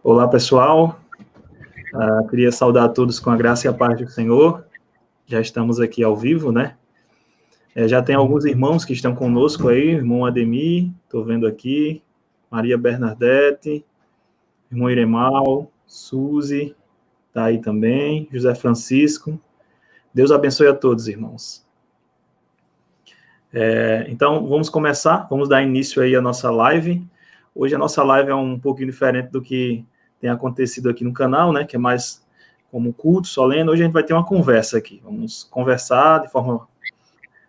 Olá, pessoal. Queria saudar a todos com a graça e a paz do Senhor. Já estamos aqui ao vivo, né? Já tem alguns irmãos que estão conosco aí, irmão Ademir, estou vendo aqui, Maria Bernadette, irmão Iremal, Suzy, está aí também, José Francisco. Deus abençoe a todos, irmãos. Então, vamos começar, vamos dar início aí à nossa live. Hoje a nossa live é um pouquinho diferente do que tem acontecido aqui no canal, né, que é mais como culto solene. Hoje a gente vai ter uma conversa aqui, vamos conversar de forma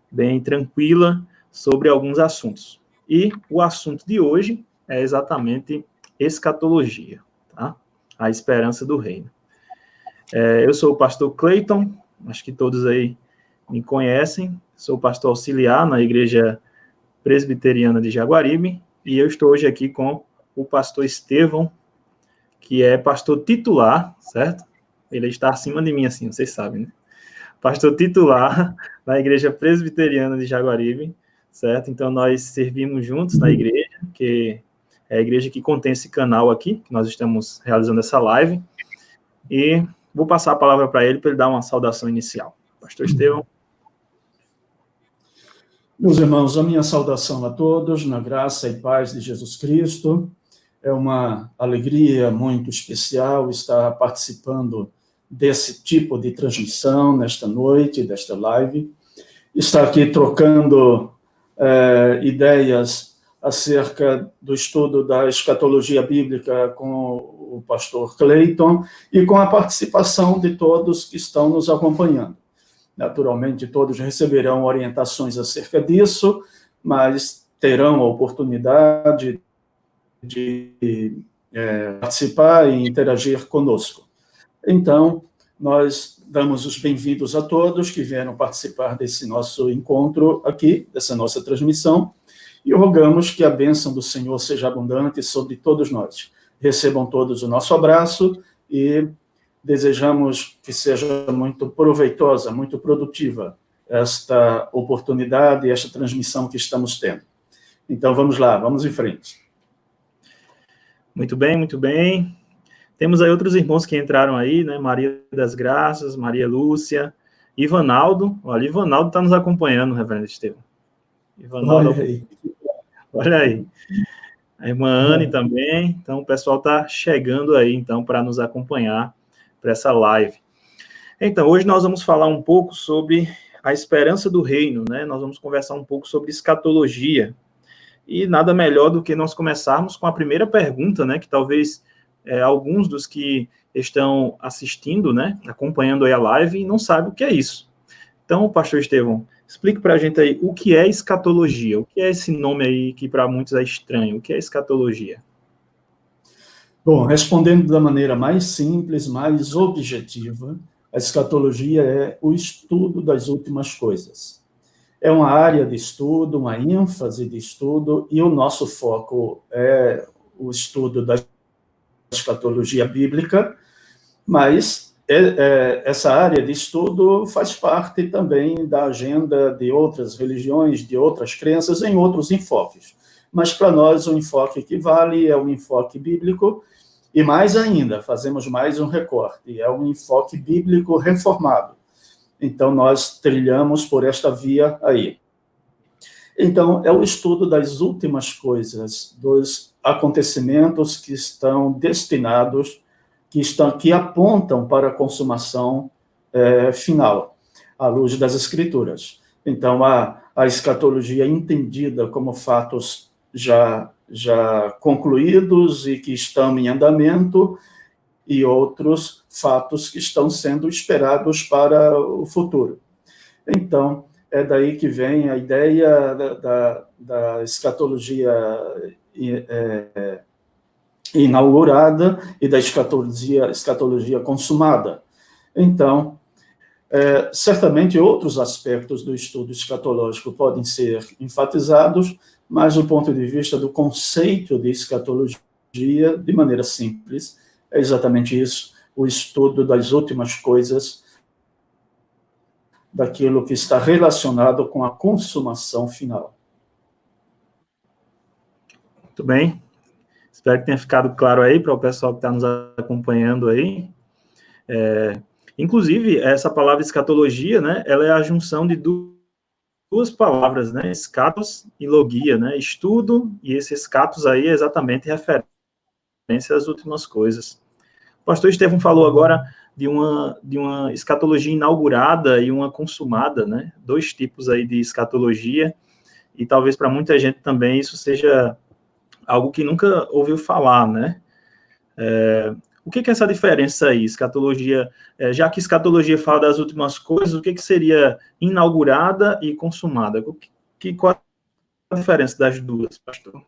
bem tranquila sobre alguns assuntos. E o assunto de hoje é exatamente escatologia, tá? A esperança do reino. Eu sou o pastor Cleiton, acho que todos aí me conhecem, sou pastor auxiliar na Igreja Presbiteriana de Jaguaribe, e eu estou hoje aqui com o pastor Estevão, que é pastor titular, certo? Ele está acima de mim, assim, vocês sabem, né? Pastor titular na Igreja Presbiteriana de Jaguaribe, certo? Então, nós servimos juntos na igreja, que é a igreja que contém esse canal aqui, que nós estamos realizando essa live, e vou passar a palavra para ele dar uma saudação inicial. Pastor Estevão. Meus irmãos, a minha saudação a todos, na graça e paz de Jesus Cristo. É uma alegria muito especial estar participando desse tipo de transmissão nesta noite, desta live. Estar aqui trocando ideias acerca do estudo da escatologia bíblica com o pastor Cleiton e com a participação de todos que estão nos acompanhando. Naturalmente, todos receberão orientações acerca disso, mas terão a oportunidade de participar e interagir conosco. Então, nós damos os bem-vindos a todos que vieram participar desse nosso encontro aqui, dessa nossa transmissão, e rogamos que a bênção do Senhor seja abundante sobre todos nós. Recebam todos o nosso abraço e desejamos que seja muito proveitosa, muito produtiva esta oportunidade e esta transmissão que estamos tendo. Então, vamos lá, vamos em frente. Muito bem, muito bem. Temos aí outros irmãos que entraram aí, né? Maria das Graças, Maria Lúcia, Ivanaldo. Olha, Ivanaldo está nos acompanhando, reverendo Estevão. Ivanaldo, olha aí. Olha aí. A irmã Anne também. Então, o pessoal está chegando aí, então, para nos acompanhar para essa live. Então, hoje nós vamos falar um pouco sobre a esperança do reino, né? Nós vamos conversar um pouco sobre escatologia. E nada melhor do que nós começarmos com a primeira pergunta, né? Que talvez alguns dos que estão assistindo, né? Acompanhando aí a live, não sabem o que é isso. Então, pastor Estevão, explique para a gente aí o que é escatologia. O que é esse nome aí que para muitos é estranho? O que é escatologia? Bom, respondendo da maneira mais simples, mais objetiva, a escatologia é o estudo das últimas coisas. É uma área de estudo, uma ênfase de estudo, e o nosso foco é o estudo da escatologia bíblica, mas essa área de estudo faz parte também da agenda de outras religiões, de outras crenças, em outros enfoques. Mas para nós o enfoque que vale é o enfoque bíblico, e mais ainda, fazemos mais um recorte, é um enfoque bíblico reformado. Então, nós trilhamos por esta via aí. Então, é o estudo das últimas coisas, dos acontecimentos que estão destinados, que apontam para a consumação final, à luz das Escrituras. Então, a escatologia entendida como fatos já concluídos e que estão em andamento, e outros fatos que estão sendo esperados para o futuro. Então, é daí que vem a ideia da escatologia inaugurada e da escatologia consumada. Então, certamente outros aspectos do estudo escatológico podem ser enfatizados, mas do ponto de vista do conceito de escatologia, de maneira simples, é exatamente isso, o estudo das últimas coisas, daquilo que está relacionado com a consumação final. Muito bem. Espero que tenha ficado claro aí para o pessoal que está nos acompanhando aí. Inclusive, essa palavra escatologia, né, ela é a junção de duas palavras, né, escatos e logia, né, estudo, e esse escatos aí é exatamente referência às últimas coisas. O pastor Estevão falou agora de uma escatologia inaugurada e uma consumada, né, 2 tipos aí de escatologia, e talvez para muita gente também isso seja algo que nunca ouviu falar, né? O que é essa diferença aí? Escatologia, já que escatologia fala das últimas coisas, o que seria inaugurada e consumada? Qual a diferença das duas, pastor?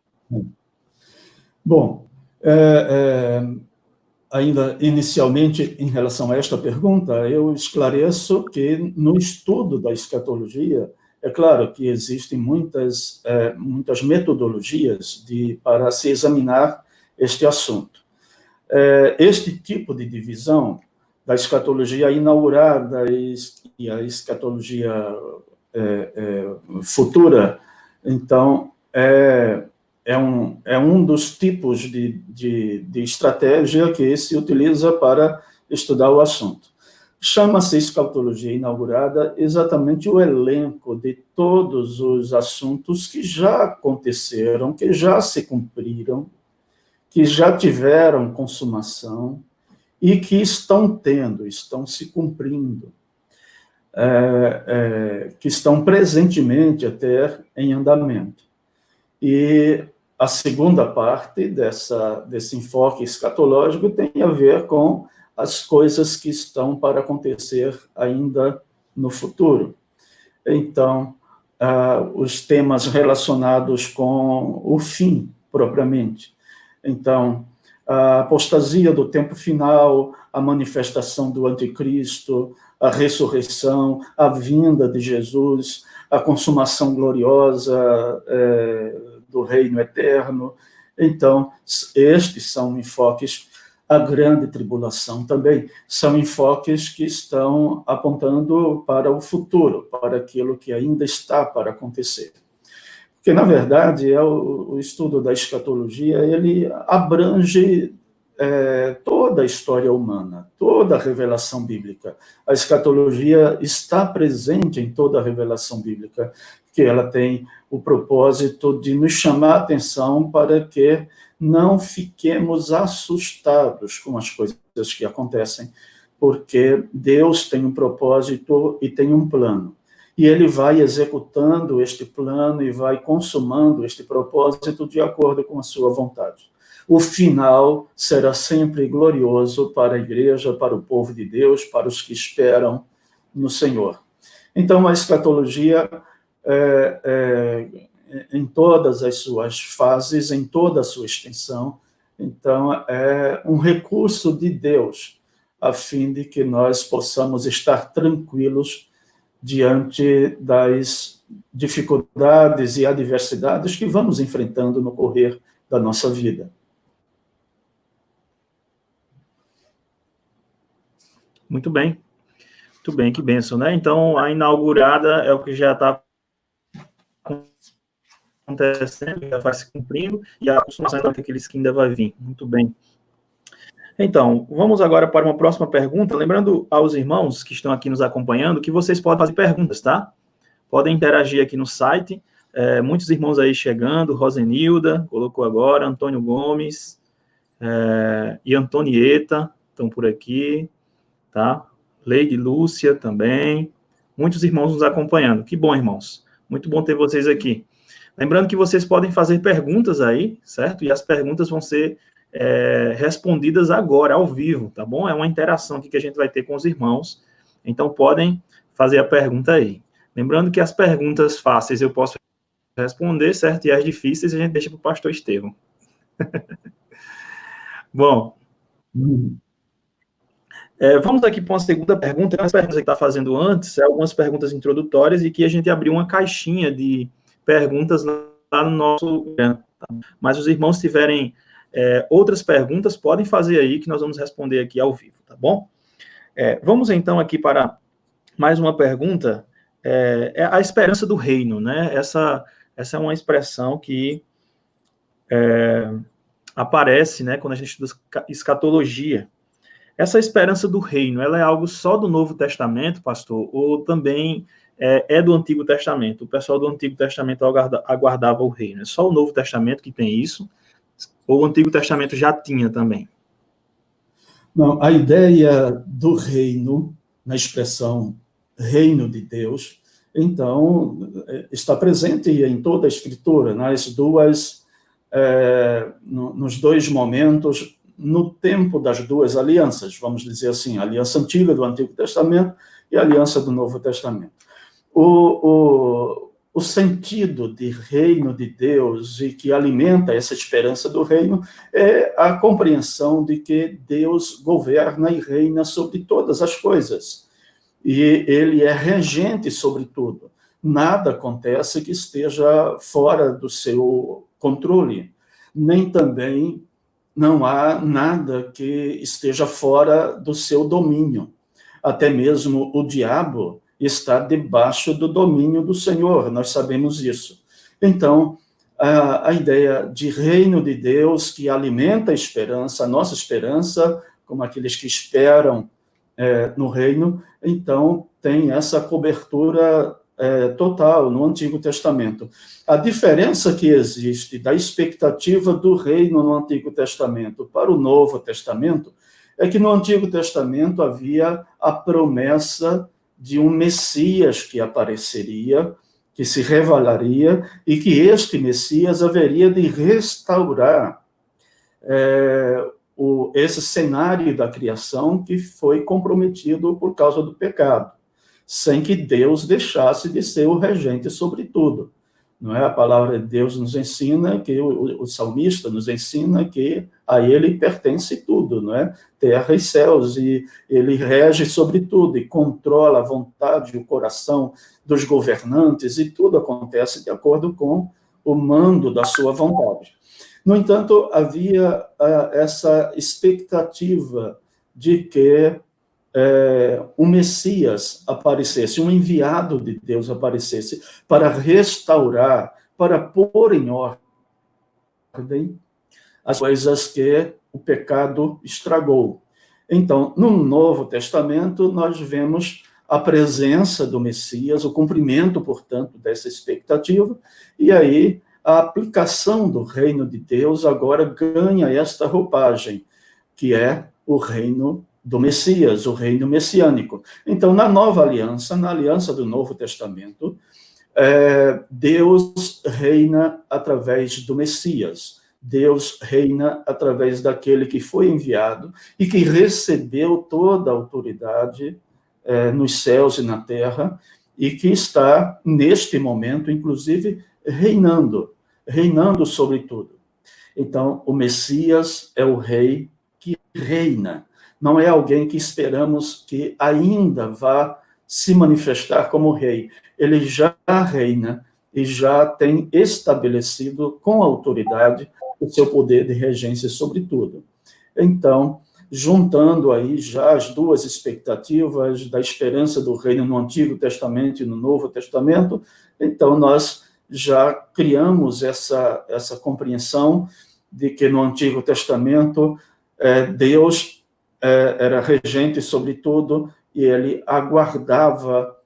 Bom, ainda inicialmente, em relação a esta pergunta, eu esclareço que no estudo da escatologia, é claro que existem muitas metodologias para se examinar este assunto. Este tipo de divisão da escatologia inaugurada e a escatologia futura, então, é um dos tipos de estratégia que se utiliza para estudar o assunto. Chama-se escatologia inaugurada exatamente o elenco de todos os assuntos que já aconteceram, que já se cumpriram, que já tiveram consumação e que estão se cumprindo, que estão presentemente até em andamento. E a segunda parte desse enfoque escatológico tem a ver com as coisas que estão para acontecer ainda no futuro. Então, os temas relacionados com o fim, propriamente. Então, a apostasia do tempo final, a manifestação do anticristo, a ressurreição, a vinda de Jesus, a consumação gloriosa do reino eterno. Então, estes são enfoques, a grande tribulação também, são enfoques que estão apontando para o futuro, para aquilo que ainda está para acontecer. Porque, na verdade, o estudo da escatologia, ele abrange toda a história humana, toda a revelação bíblica. A escatologia está presente em toda a revelação bíblica, que ela tem o propósito de nos chamar a atenção para que não fiquemos assustados com as coisas que acontecem, porque Deus tem um propósito e tem um plano. E ele vai executando este plano e vai consumando este propósito de acordo com a sua vontade. O final será sempre glorioso para a igreja, para o povo de Deus, para os que esperam no Senhor. Então, a escatologia, em todas as suas fases, em toda a sua extensão, então, é um recurso de Deus, a fim de que nós possamos estar tranquilos diante das dificuldades e adversidades que vamos enfrentando no correr da nossa vida. Muito bem, que bênção, né? Então, a inaugurada é o que já está acontecendo, já vai se cumprindo, e a consumação é aqueles que ainda vai vir. Muito bem. Então, vamos agora para uma próxima pergunta. Lembrando aos irmãos que estão aqui nos acompanhando que vocês podem fazer perguntas, tá? Podem interagir aqui no site. Muitos irmãos aí chegando. Rosenilda colocou agora, Antônio Gomes e Antonieta estão por aqui, tá? Leide Lúcia também. Muitos irmãos nos acompanhando. Que bom, irmãos. Muito bom ter vocês aqui. Lembrando que vocês podem fazer perguntas aí, certo? E as perguntas vão ser respondidas agora, ao vivo, tá bom? É uma interação aqui que a gente vai ter com os irmãos, então podem fazer a pergunta aí. Lembrando que as perguntas fáceis eu posso responder, certo? E as difíceis a gente deixa para o pastor Estevão. Bom, vamos aqui para uma segunda pergunta. As perguntas que está fazendo antes, algumas perguntas introdutórias, e que a gente abriu uma caixinha de perguntas lá no nosso... Mas os irmãos tiverem outras perguntas, podem fazer aí, que nós vamos responder aqui ao vivo, tá bom? Vamos então aqui para mais uma pergunta, é a esperança do reino, né? Essa é uma expressão que aparece, né, quando a gente estuda escatologia. Essa esperança do reino, ela é algo só do Novo Testamento, pastor, ou também é do Antigo Testamento? O pessoal do Antigo Testamento aguardava o reino. É só o Novo Testamento que tem isso? Ou o Antigo Testamento já tinha também? Não, a ideia do reino, na expressão reino de Deus, então, está presente em toda a Escritura, nos dois momentos, no tempo das duas alianças, vamos dizer assim, a aliança antiga do Antigo Testamento e a aliança do Novo Testamento. O sentido de reino de Deus e que alimenta essa esperança do reino é a compreensão de que Deus governa e reina sobre todas as coisas. E ele é regente sobre tudo. Nada acontece que esteja fora do seu controle. Nem também não há nada que esteja fora do seu domínio. Até mesmo o diabo está debaixo do domínio do Senhor, nós sabemos isso. Então, a ideia de reino de Deus que alimenta a esperança, a nossa esperança, como aqueles que esperam no reino, então tem essa cobertura total no Antigo Testamento. A diferença que existe da expectativa do reino no Antigo Testamento para o Novo Testamento é que no Antigo Testamento havia a promessa de um Messias que apareceria, que se revelaria, e que este Messias haveria de restaurar esse cenário da criação que foi comprometido por causa do pecado, sem que Deus deixasse de ser o regente sobre tudo. Não é? A palavra de Deus nos ensina, que o salmista nos ensina que a ele pertence tudo, não é? Terra e céus, e ele rege sobre tudo, e controla a vontade e o coração dos governantes, e tudo acontece de acordo com o mando da sua vontade. No entanto, havia essa expectativa de que um Messias aparecesse, um enviado de Deus aparecesse para restaurar, para pôr em ordem as coisas que o pecado estragou. Então, no Novo Testamento, nós vemos a presença do Messias, o cumprimento, portanto, dessa expectativa, e aí a aplicação do reino de Deus agora ganha esta roupagem, que é o reino do Messias, o reino messiânico. Então, na nova aliança, na aliança do Novo Testamento, Deus reina através do Messias. Deus reina através daquele que foi enviado e que recebeu toda a autoridade nos céus e na terra, e que está, neste momento, inclusive, reinando sobre tudo. Então, o Messias é o rei que reina. Não é alguém que esperamos que ainda vá se manifestar como rei. Ele já reina e já tem estabelecido com autoridade o seu poder de regência sobre tudo. Então, juntando aí já as duas expectativas da esperança do reino no Antigo Testamento e no Novo Testamento, então nós já criamos essa compreensão de que no Antigo Testamento Deus era regente sobre tudo, e ele aguardava,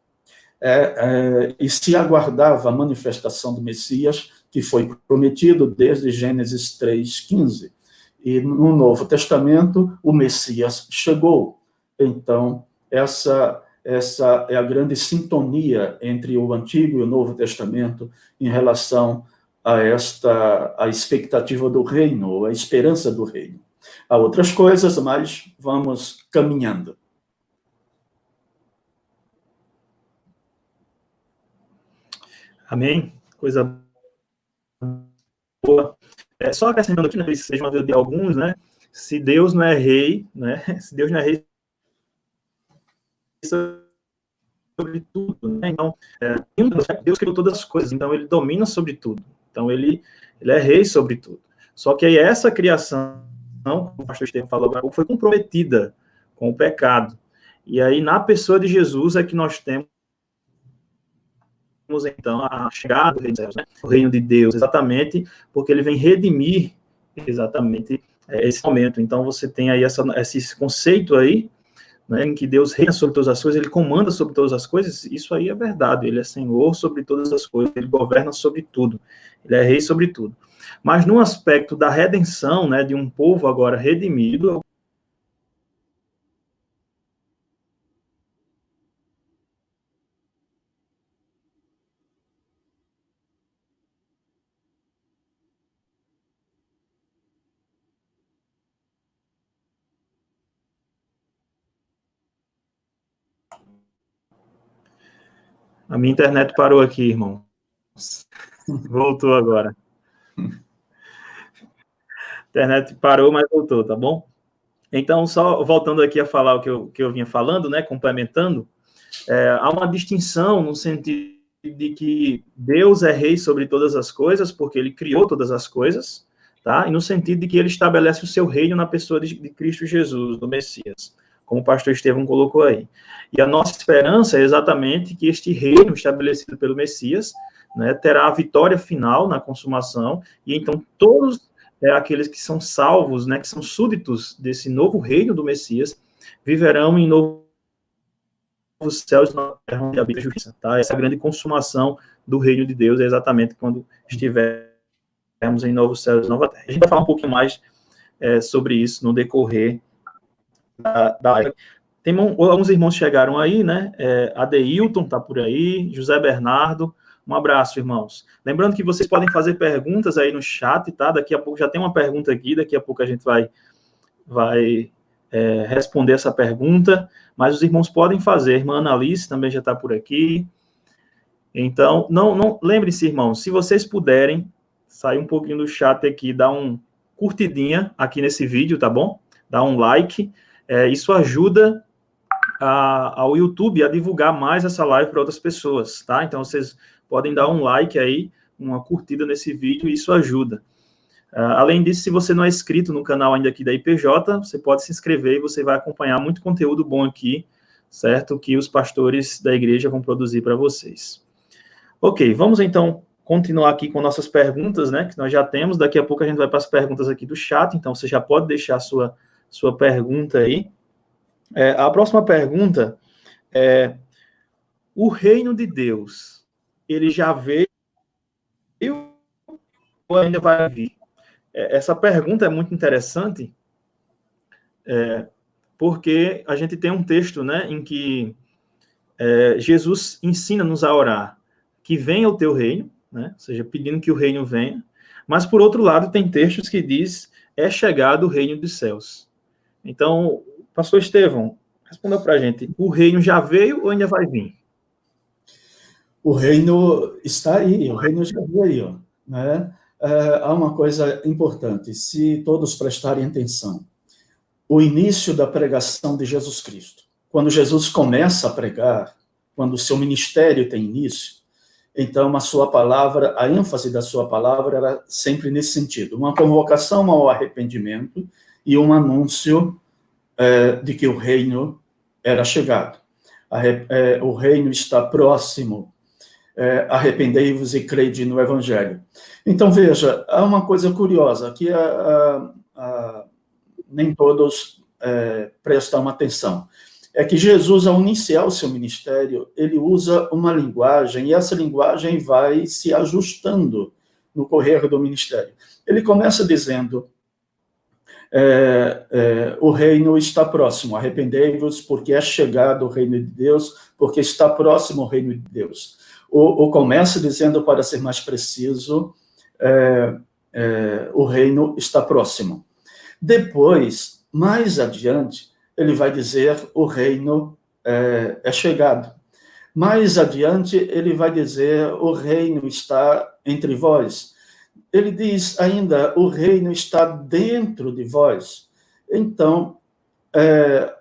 e se aguardava a manifestação do Messias, que foi prometido desde Gênesis 3:15. E no Novo Testamento, o Messias chegou. Então, essa é a grande sintonia entre o Antigo e o Novo Testamento em relação a expectativa do reino, a esperança do reino. Há outras coisas, mas vamos caminhando. Amém? Coisa boa. Só acrescentando aqui, né, seja uma vez de alguns, né? Se Deus não é rei, né? Se Deus não é rei sobre tudo, né? Então, Deus criou todas as coisas, então ele domina sobre tudo. Então, ele é rei sobre tudo. Só que aí essa criação, como o pastor Estevam falou, foi comprometida com o pecado. E aí, na pessoa de Jesus, é que nós temos, então, a chegada do reino de Deus, né? O reino de Deus, exatamente, porque ele vem redimir exatamente esse momento. Então, você tem aí esse conceito aí, né, em que Deus reina sobre todas as coisas, ele comanda sobre todas as coisas, isso aí é verdade, ele é Senhor sobre todas as coisas, ele governa sobre tudo, ele é rei sobre tudo. Mas no aspecto da redenção, né, de um povo agora redimido, a minha internet parou aqui, irmão. Voltou agora. A internet parou, mas voltou, tá bom? Então, só voltando aqui a falar o que eu vinha falando, né, complementando, há uma distinção no sentido de que Deus é rei sobre todas as coisas, porque ele criou todas as coisas, tá? E no sentido de que ele estabelece o seu reino na pessoa de Cristo Jesus, do Messias, como o pastor Estevão colocou aí. E a nossa esperança é exatamente que este reino estabelecido pelo Messias, né, terá a vitória final na consumação, e então todos aqueles que são salvos, né, que são súditos desse novo reino do Messias, viverão em novos céus e nova terra onde habita a justiça, tá? Essa grande consumação do reino de Deus é exatamente quando estivermos em novos céus e nova terra. A gente vai falar um pouquinho mais sobre isso no decorrer da live. Tem alguns irmãos chegaram aí, né? Adeilton está por aí, José Bernardo. Um abraço, irmãos. Lembrando que vocês podem fazer perguntas aí no chat, tá? Daqui a pouco já tem uma pergunta aqui, daqui a pouco a gente vai responder essa pergunta, mas os irmãos podem fazer. A irmã Annalise também já está por aqui. Então, não lembre-se, irmãos, se vocês puderem, sair um pouquinho do chat aqui, dar um curtidinha aqui nesse vídeo, tá bom? Dá um like. Isso ajuda ao YouTube a divulgar mais essa live para outras pessoas, tá? Então, vocês podem dar um like aí, uma curtida nesse vídeo, e isso ajuda. Além disso, se você não é inscrito no canal ainda aqui da IPJ, você pode se inscrever e você vai acompanhar muito conteúdo bom aqui, certo? Que os pastores da igreja vão produzir para vocês. Ok, vamos então continuar aqui com nossas perguntas, né? Que nós já temos. Daqui a pouco a gente vai para as perguntas aqui do chat, então você já pode deixar a sua pergunta aí. A próxima pergunta é: o reino de Deus, ele já veio ou ainda vai vir? Essa pergunta é muito interessante, porque a gente tem um texto, né, em que Jesus ensina-nos a orar que venha o teu reino, né, ou seja, pedindo que o reino venha, mas, por outro lado, tem textos que diz, é chegado o reino dos céus. Então, pastor Estevão, responda para a gente, o reino já veio ou ainda vai vir? O reino está aí, o reino já veio, né? Há uma coisa importante, se todos prestarem atenção. O início da pregação de Jesus Cristo. Quando Jesus começa a pregar, quando o seu ministério tem início, então a sua palavra, a ênfase da sua palavra era sempre nesse sentido, uma convocação ao arrependimento e um anúncio de que o reino era chegado. O reino está próximo, arrependei-vos e crede no Evangelho. Então, veja, há uma coisa curiosa, que nem todos prestam atenção. É que Jesus, ao iniciar o seu ministério, ele usa uma linguagem, e essa linguagem vai se ajustando no correr do ministério. Ele começa dizendo, o reino está próximo, arrependei-vos, porque é chegado o reino de Deus, porque está próximo o reino de Deus. Ou começa dizendo, para ser mais preciso, o reino está próximo. Depois, mais adiante, ele vai dizer, o reino é chegado. Mais adiante, ele vai dizer, o reino está entre vós. Ele diz ainda, o reino está dentro de vós. Então,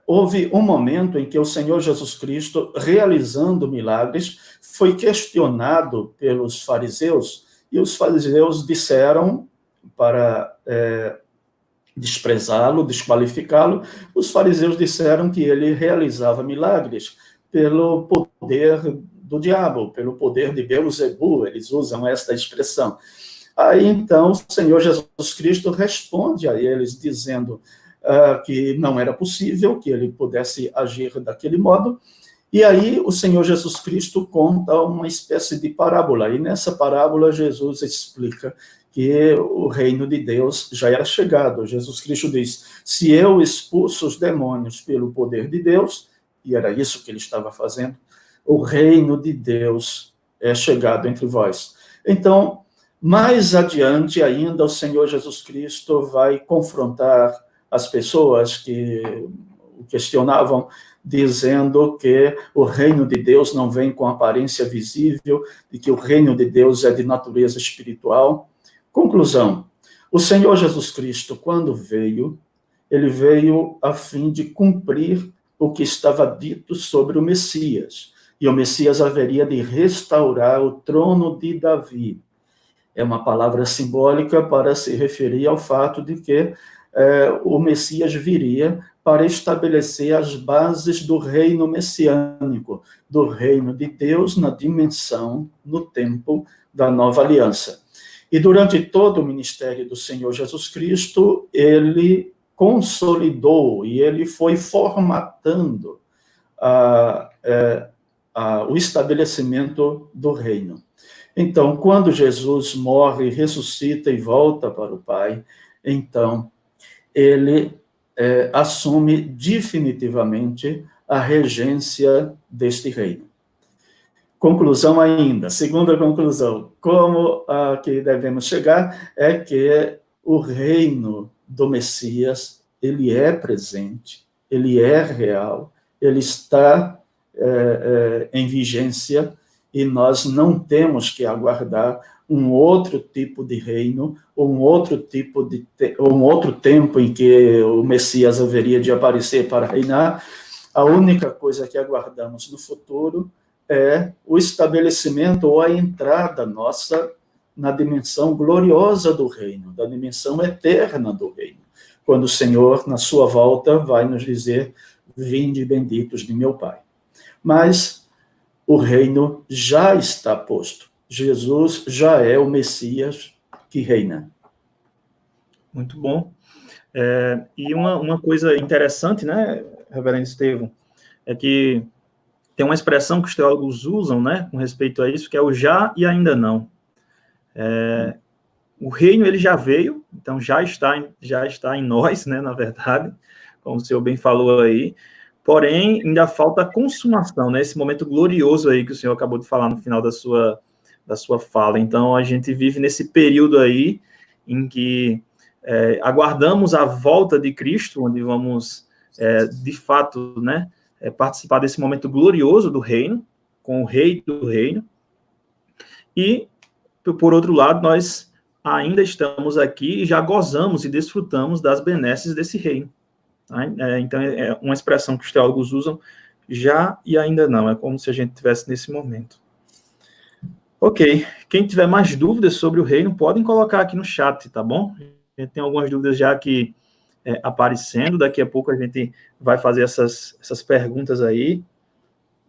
houve um momento em que o Senhor Jesus Cristo, realizando milagres, foi questionado pelos fariseus, e os fariseus disseram, para desprezá-lo, desqualificá-lo, os fariseus disseram que ele realizava milagres pelo poder do diabo, pelo poder de Beelzebu, eles usam esta expressão. Aí, então, o Senhor Jesus Cristo responde a eles, dizendo que não era possível que ele pudesse agir daquele modo. E aí, o Senhor Jesus Cristo conta uma espécie de parábola. E nessa parábola, Jesus explica que o reino de Deus já era chegado. Jesus Cristo diz: se eu expulso os demônios pelo poder de Deus, e era isso que ele estava fazendo, o reino de Deus é chegado entre vós. Então, mais adiante ainda, o Senhor Jesus Cristo vai confrontar as pessoas que o questionavam, dizendo que o reino de Deus não vem com aparência visível, e que o reino de Deus é de natureza espiritual. Conclusão: o Senhor Jesus Cristo, quando veio, ele veio a fim de cumprir o que estava dito sobre o Messias. E o Messias haveria de restaurar o trono de Davi. É uma palavra simbólica para se referir ao fato de que o Messias viria para estabelecer as bases do reino messiânico, do reino de Deus na dimensão, no tempo da nova aliança. E durante todo o ministério do Senhor Jesus Cristo, ele consolidou e ele foi formatando o estabelecimento do reino. Então, quando Jesus morre, ressuscita e volta para o Pai, então ele assume definitivamente a regência deste reino. Conclusão ainda, segunda conclusão, como a que devemos chegar é que o reino do Messias, ele é presente, ele é real, ele está em vigência, e nós não temos que aguardar um outro tipo de reino, ou um outro tempo em que o Messias haveria de aparecer para reinar. A única coisa que aguardamos no futuro é o estabelecimento ou a entrada nossa na dimensão gloriosa do reino, da dimensão eterna do reino, quando o Senhor, na sua volta, vai nos dizer: vinde benditos de meu Pai. Mas o reino já está posto. Jesus já é o Messias que reina. Muito bom. E uma coisa interessante, né, Reverendo Estevão, é que tem uma expressão que os teólogos usam, né, com respeito a isso, que é o já e ainda não. O reino, ele já veio, então já está em nós, né, na verdade, como o senhor bem falou aí, porém, ainda falta a consumação, né, esse momento glorioso aí que o senhor acabou de falar no final da sua fala. Então, a gente vive nesse período aí em que aguardamos a volta de Cristo, onde vamos, de fato, né, participar desse momento glorioso do reino, com o rei do reino, e, por outro lado, nós ainda estamos aqui e já gozamos e desfrutamos das benesses desse reino. Tá? Então, é uma expressão que os teólogos usam, já e ainda não, é como se a gente estivesse nesse momento. Ok, quem tiver mais dúvidas sobre o reino, podem colocar aqui no chat, tá bom? A gente tem algumas dúvidas já aqui aparecendo, daqui a pouco a gente vai fazer essas perguntas aí,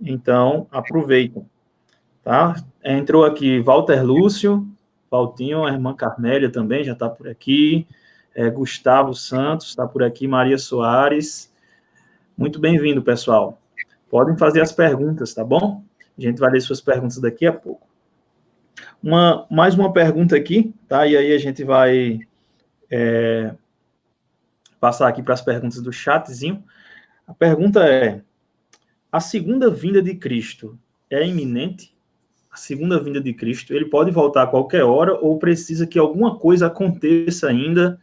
então aproveitem, tá? Entrou aqui Walter Lúcio, Valtinho, a irmã Carmélia também já está por aqui, Gustavo Santos está por aqui, Maria Soares, muito bem-vindo, pessoal. Podem fazer as perguntas, tá bom? A gente vai ler suas perguntas daqui a pouco. Mais uma pergunta aqui, tá? E aí a gente vai passar aqui para as perguntas do chatzinho. A pergunta é: a segunda vinda de Cristo é iminente? A segunda vinda de Cristo, ele pode voltar a qualquer hora ou precisa que alguma coisa aconteça ainda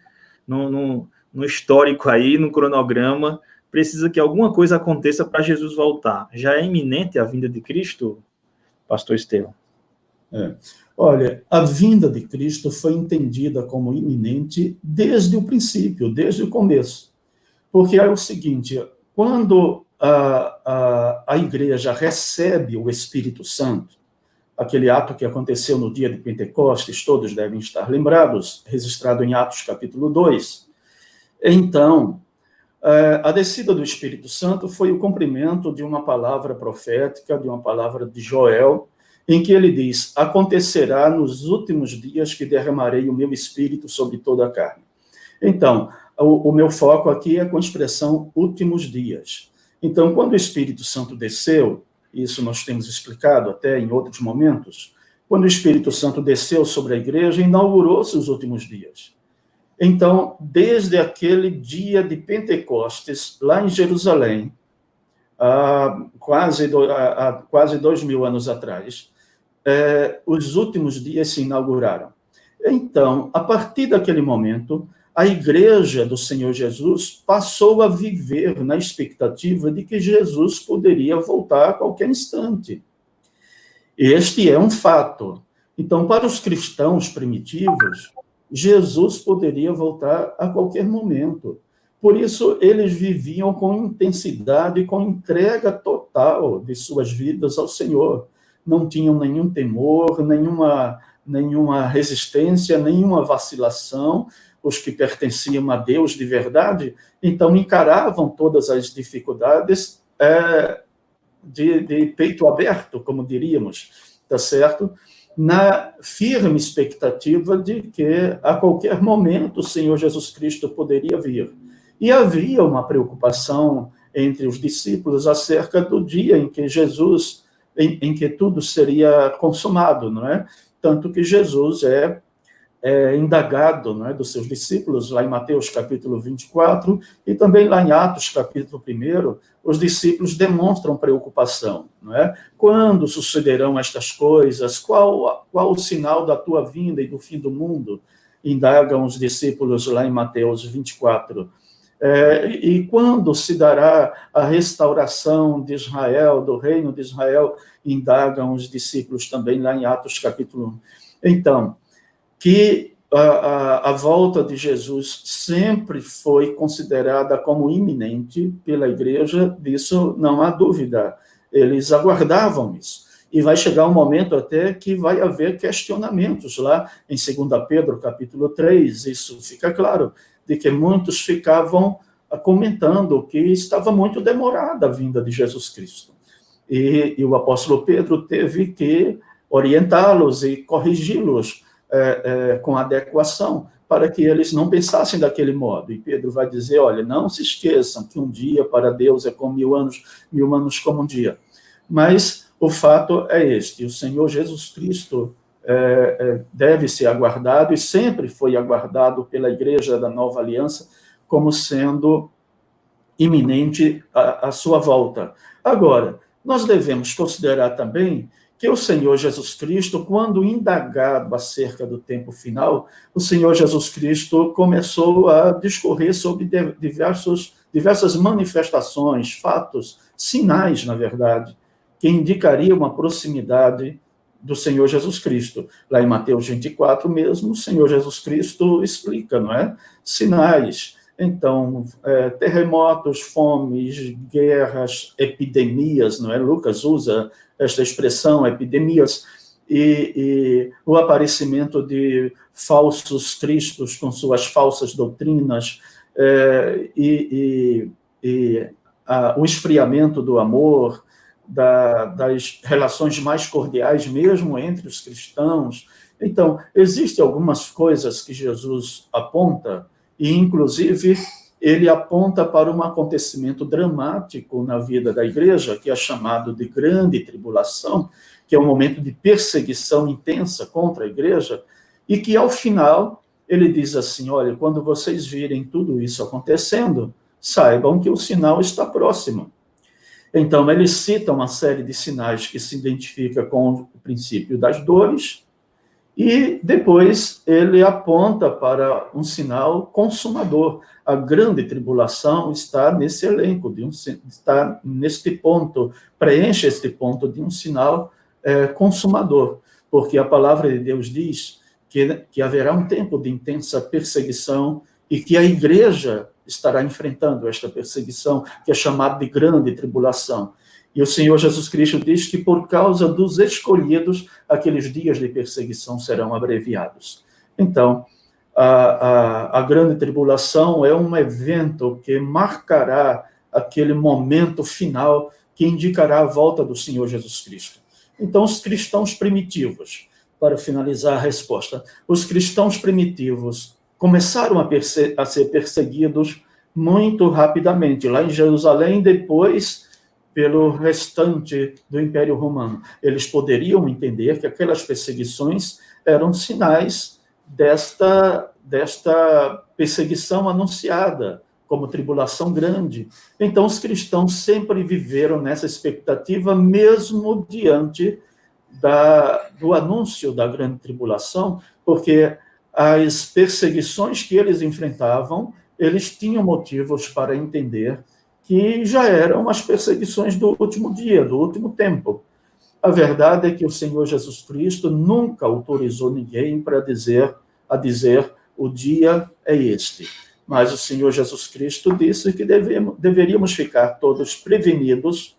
no histórico aí, no cronograma, precisa que alguma coisa aconteça para Jesus voltar? Já é iminente a vinda de Cristo, pastor Estevão? Olha, a vinda de Cristo foi entendida como iminente desde o princípio, desde o começo. Porque é o seguinte, quando a igreja recebe o Espírito Santo, aquele ato que aconteceu no dia de Pentecostes, todos devem estar lembrados, registrado em Atos capítulo 2. Então, a descida do Espírito Santo foi o cumprimento de uma palavra profética, de uma palavra de Joel, em que ele diz: acontecerá nos últimos dias que derramarei o meu espírito sobre toda a carne. Então, o meu foco aqui é com a expressão últimos dias. Então, quando o Espírito Santo desceu, isso nós temos explicado até em outros momentos, quando o Espírito Santo desceu sobre a igreja, inaugurou-se os últimos dias. Então, desde aquele dia de Pentecostes, lá em Jerusalém, há quase 2000 anos atrás, os últimos dias se inauguraram. Então, a partir daquele momento, a igreja do Senhor Jesus passou a viver na expectativa de que Jesus poderia voltar a qualquer instante. Este é um fato. Então, para os cristãos primitivos, Jesus poderia voltar a qualquer momento. Por isso, eles viviam com intensidade e com entrega total de suas vidas ao Senhor. Não tinham nenhum temor, nenhuma resistência, nenhuma vacilação. Os que pertenciam a Deus de verdade, então encaravam todas as dificuldades de peito aberto, como diríamos, tá certo? Na firme expectativa de que a qualquer momento o Senhor Jesus Cristo poderia vir. E havia uma preocupação entre os discípulos acerca do dia em que Jesus, em que tudo seria consumado, não é? Tanto que Jesus é indagado, não é, dos seus discípulos, lá em Mateus capítulo 24, e também lá em Atos capítulo 1, os discípulos demonstram preocupação, não é? Quando sucederão estas coisas? Qual o sinal da tua vinda e do fim do mundo? Indagam os discípulos lá em Mateus 24. E quando se dará a restauração de Israel, do reino de Israel? Indagam os discípulos também lá em Atos capítulo 1. Então, que a volta de Jesus sempre foi considerada como iminente pela igreja, disso não há dúvida. Eles aguardavam isso. E vai chegar um momento até que vai haver questionamentos lá em 2 Pedro, capítulo 3, isso fica claro, de que muitos ficavam comentando que estava muito demorada a vinda de Jesus Cristo. E o apóstolo Pedro teve que orientá-los e corrigi-los com adequação, para que eles não pensassem daquele modo. E Pedro vai dizer, olha, não se esqueçam que um dia para Deus é como 1000 anos como um dia. Mas o fato é este, o Senhor Jesus Cristo deve ser aguardado, e sempre foi aguardado pela Igreja da Nova Aliança, como sendo iminente a sua volta. Agora, nós devemos considerar também que o Senhor Jesus Cristo, quando indagado acerca do tempo final, o Senhor Jesus Cristo começou a discorrer sobre diversas manifestações, fatos, sinais, na verdade, que indicariam uma proximidade do Senhor Jesus Cristo. Lá em Mateus 24 mesmo, o Senhor Jesus Cristo explica, não é? Sinais. Então, terremotos, fomes, guerras, epidemias, não é? Lucas usa esta expressão, epidemias, e o aparecimento de falsos cristos com suas falsas doutrinas, o esfriamento do amor, das relações mais cordiais mesmo entre os cristãos. Então, existem algumas coisas que Jesus aponta, e, inclusive, ele aponta para um acontecimento dramático na vida da igreja, que é chamado de grande tribulação, que é um momento de perseguição intensa contra a igreja, e que, ao final, ele diz assim, olha, quando vocês virem tudo isso acontecendo, saibam que o sinal está próximo. Então, ele cita uma série de sinais que se identifica com o princípio das dores, e depois ele aponta para um sinal consumador. A grande tribulação está nesse elenco, está neste ponto, preenche este ponto de um sinal consumador, porque a palavra de Deus diz que haverá um tempo de intensa perseguição e que a igreja estará enfrentando esta perseguição, que é chamada de grande tribulação. E o Senhor Jesus Cristo diz que por causa dos escolhidos, aqueles dias de perseguição serão abreviados. Então, a grande tribulação é um evento que marcará aquele momento final que indicará a volta do Senhor Jesus Cristo. Então, os cristãos primitivos, para finalizar a resposta, os cristãos primitivos começaram a ser perseguidos muito rapidamente, lá em Jerusalém, depois pelo restante do Império Romano. Eles poderiam entender que aquelas perseguições eram sinais desta perseguição anunciada, como tribulação grande. Então, os cristãos sempre viveram nessa expectativa, mesmo diante do anúncio da grande tribulação, porque as perseguições que eles enfrentavam, eles tinham motivos para entender que já eram as perseguições do último dia, do último tempo. A verdade é que o Senhor Jesus Cristo nunca autorizou ninguém para dizer o dia é este. Mas o Senhor Jesus Cristo disse que deveríamos ficar todos prevenidos,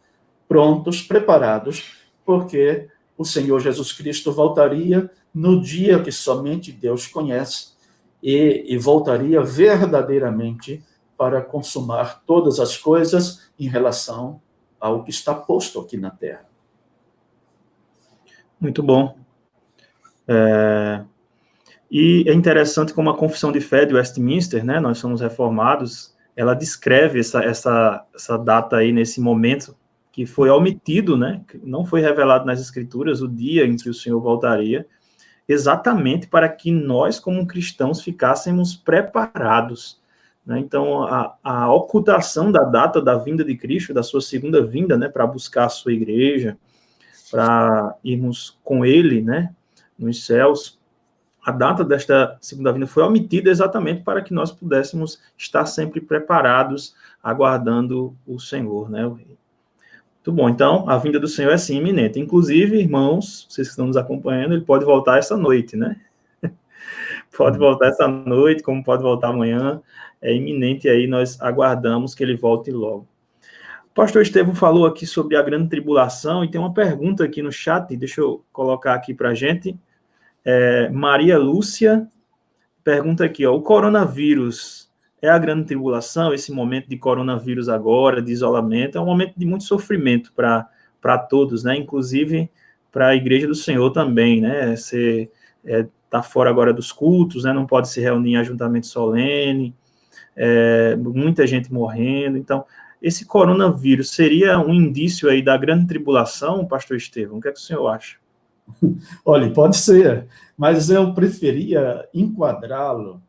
prontos, preparados, porque o Senhor Jesus Cristo voltaria no dia que somente Deus conhece e voltaria verdadeiramente para consumar todas as coisas em relação ao que está posto aqui na Terra. Muito bom. E é interessante como a Confissão de Fé de Westminster, né, nós somos reformados, ela descreve essa data aí, nesse momento, que foi omitido, né, que não foi revelado nas Escrituras, o dia em que o Senhor voltaria, exatamente para que nós, como cristãos, ficássemos preparados. Né? Então, a ocultação da data da vinda de Cristo, da sua segunda vinda, né, para buscar a sua igreja, para irmos com ele, né, nos céus, a data desta segunda vinda foi omitida exatamente para que nós pudéssemos estar sempre preparados, aguardando o Senhor, né? Muito bom. Então, a vinda do Senhor é sim iminente. Inclusive, irmãos, vocês que estão nos acompanhando, ele pode voltar essa noite, né? Pode voltar essa noite, como pode voltar amanhã. É iminente aí, nós aguardamos que ele volte logo. O pastor Estevão falou aqui sobre a grande tribulação e tem uma pergunta aqui no chat, deixa eu colocar aqui para a gente. Maria Lúcia pergunta aqui, ó, o coronavírus é a grande tribulação? Esse momento de coronavírus agora, de isolamento, é um momento de muito sofrimento para todos, né? Inclusive para a Igreja do Senhor também, né? Você está fora agora dos cultos, né? Não pode se reunir em ajuntamento solene, muita gente morrendo. Então, esse coronavírus seria um indício aí da grande tribulação, pastor Estevão? O que é que o senhor acha? Olha, pode ser, mas eu preferia enquadrá-lo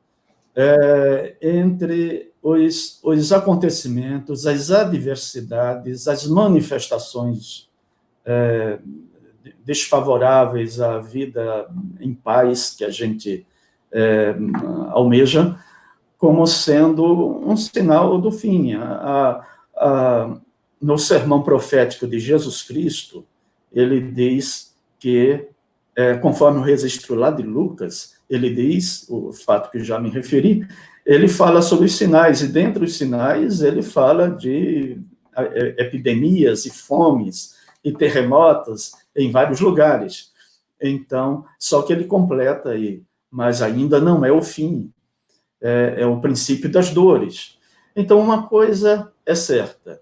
entre os acontecimentos, as adversidades, as manifestações desfavoráveis à vida em paz que a gente almeja, como sendo um sinal do fim. No sermão profético de Jesus Cristo, ele diz que, conforme o registro lá de Lucas, ele diz, o fato que já me referi, ele fala sobre os sinais, e dentre os sinais ele fala de epidemias e fomes e terremotos em vários lugares. Então, só que ele completa aí, mas ainda não é o fim, é o princípio das dores. Então, uma coisa é certa,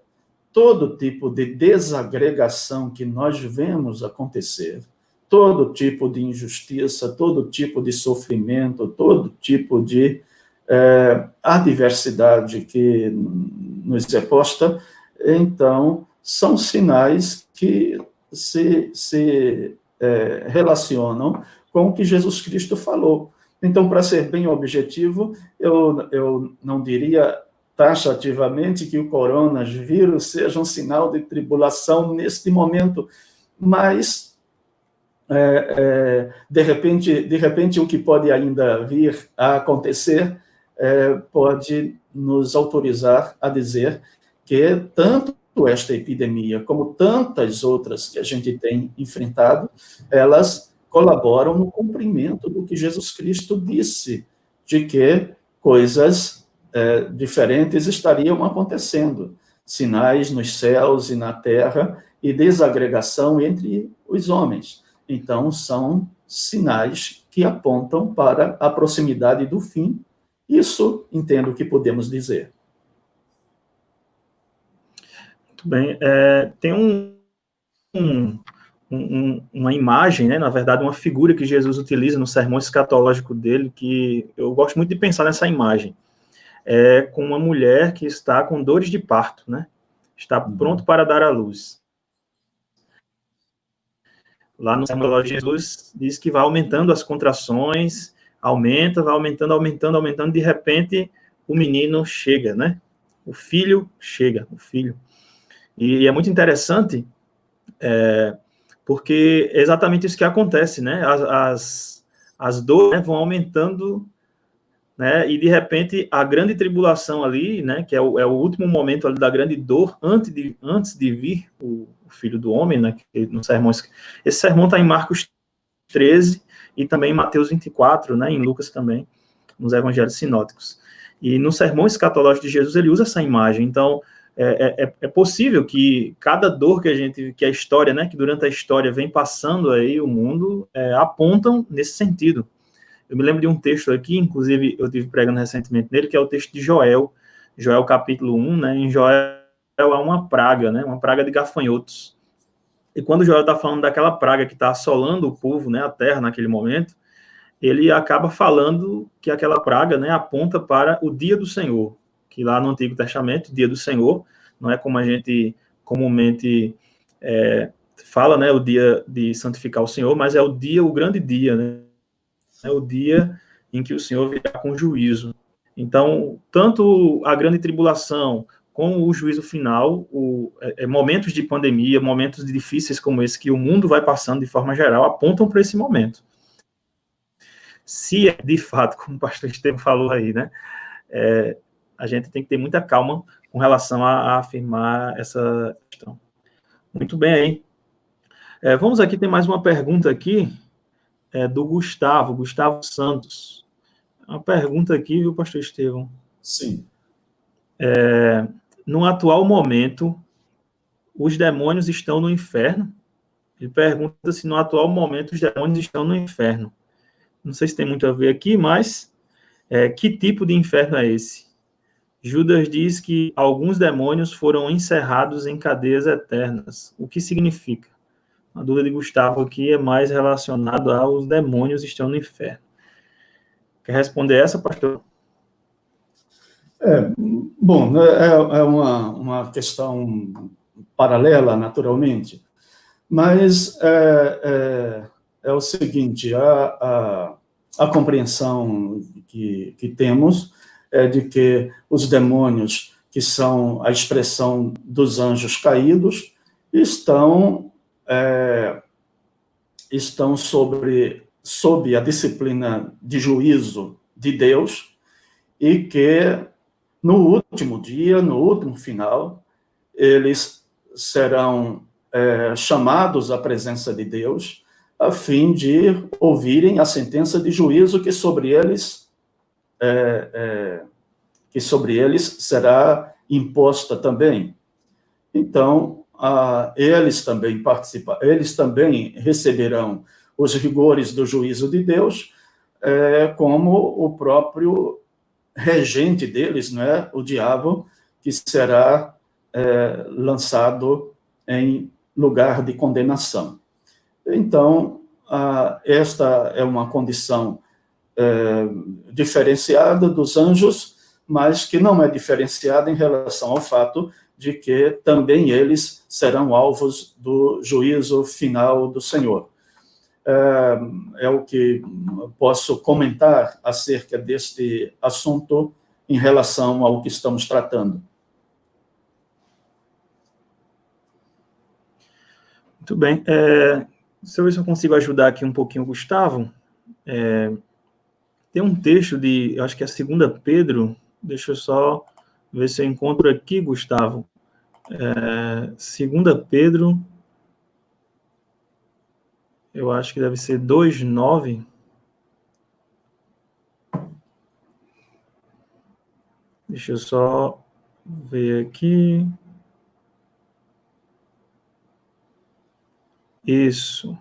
todo tipo de desagregação que nós vemos acontecer, todo tipo de injustiça, todo tipo de sofrimento, todo tipo de adversidade que nos é posta, então, são sinais que se relacionam com o que Jesus Cristo falou. Então, para ser bem objetivo, eu não diria taxativamente que o coronavírus seja um sinal de tribulação neste momento, mas de repente o que pode ainda vir a acontecer pode nos autorizar a dizer que tanto esta epidemia como tantas outras que a gente tem enfrentado, elas colaboram no cumprimento do que Jesus Cristo disse, de que coisas diferentes estariam acontecendo, sinais nos céus e na terra e desagregação entre os homens. Então, são sinais que apontam para a proximidade do fim. Isso entendo que podemos dizer. Muito bem. Tem uma imagem, né, na verdade, uma figura que Jesus utiliza no sermão escatológico dele, que eu gosto muito de pensar nessa imagem. É com uma mulher que está com dores de parto, né? Está pronto para dar à luz. Lá no sermão de Jesus diz que vai aumentando as contrações, aumenta, vai aumentando, aumentando, aumentando, de repente o menino chega, né? O filho chega, o filho. E é muito interessante, porque é exatamente isso que acontece, né? As dores, né, vão aumentando, né? E de repente a grande tribulação ali, né? Que é o último momento ali da grande dor antes de vir o Filho do Homem, né? Que no sermão, esse sermão está em Marcos 13 e também em Mateus 24, né? Em Lucas também, nos Evangelhos sinóticos. E no sermão escatológico de Jesus ele usa essa imagem. Então é possível que cada dor que a história, né? Que durante a história vem passando aí o mundo, apontam nesse sentido. Eu me lembro de um texto aqui, inclusive eu tive pregando recentemente nele, que é o texto de Joel capítulo 1, né? Em Joel há uma praga, né? Uma praga de gafanhotos. E quando Joel está falando daquela praga que está assolando o povo, né? A terra naquele momento, ele acaba falando que aquela praga, né? Aponta para o dia do Senhor, que lá no Antigo Testamento, o dia do Senhor, não é como a gente comumente fala, né? O dia de santificar o Senhor, mas é o grande dia, né? É o dia em que o Senhor virá com juízo. Então, tanto a grande tribulação como o juízo final, momentos de pandemia, momentos difíceis como esse que o mundo vai passando de forma geral, apontam para esse momento. Se é de fato, como o pastor Estevam falou aí, né, a gente tem que ter muita calma com relação a afirmar essa questão. Muito bem aí. Vamos aqui, tem mais uma pergunta aqui, do Gustavo Santos. Uma pergunta aqui, viu, pastor Estevam? Sim. No atual momento, os demônios estão no inferno? Ele pergunta se no atual momento os demônios estão no inferno. Não sei se tem muito a ver aqui, mas que tipo de inferno é esse? Judas diz que alguns demônios foram encerrados em cadeias eternas. O que significa? A dúvida de Gustavo aqui é mais relacionada aos demônios que estão no inferno. Quer responder essa, pastor? Bom, é uma questão paralela, naturalmente, mas é o seguinte, a compreensão que temos é de que os demônios, que são a expressão dos anjos caídos, estão sob a disciplina de juízo de Deus, e que no último dia, no último final, eles serão chamados à presença de Deus, a fim de ouvirem a sentença de juízo que sobre eles será imposta também. Então, eles também receberão os rigores do juízo de Deus, como o próprio regente deles, não é? O diabo, que será lançado em lugar de condenação. Então, esta é uma condição diferenciada dos anjos, mas que não é diferenciada em relação ao fato de que também eles serão alvos do juízo final do Senhor. É o que posso comentar acerca deste assunto em relação ao que estamos tratando. Muito bem. Deixa eu ver se eu consigo ajudar aqui um pouquinho o Gustavo. Tem um texto de, eu acho que é 2 Pedro, deixa eu só ver se eu encontro aqui, Gustavo. 2 Pedro, eu acho que deve ser 2:9. Deixa eu só ver aqui. Isso.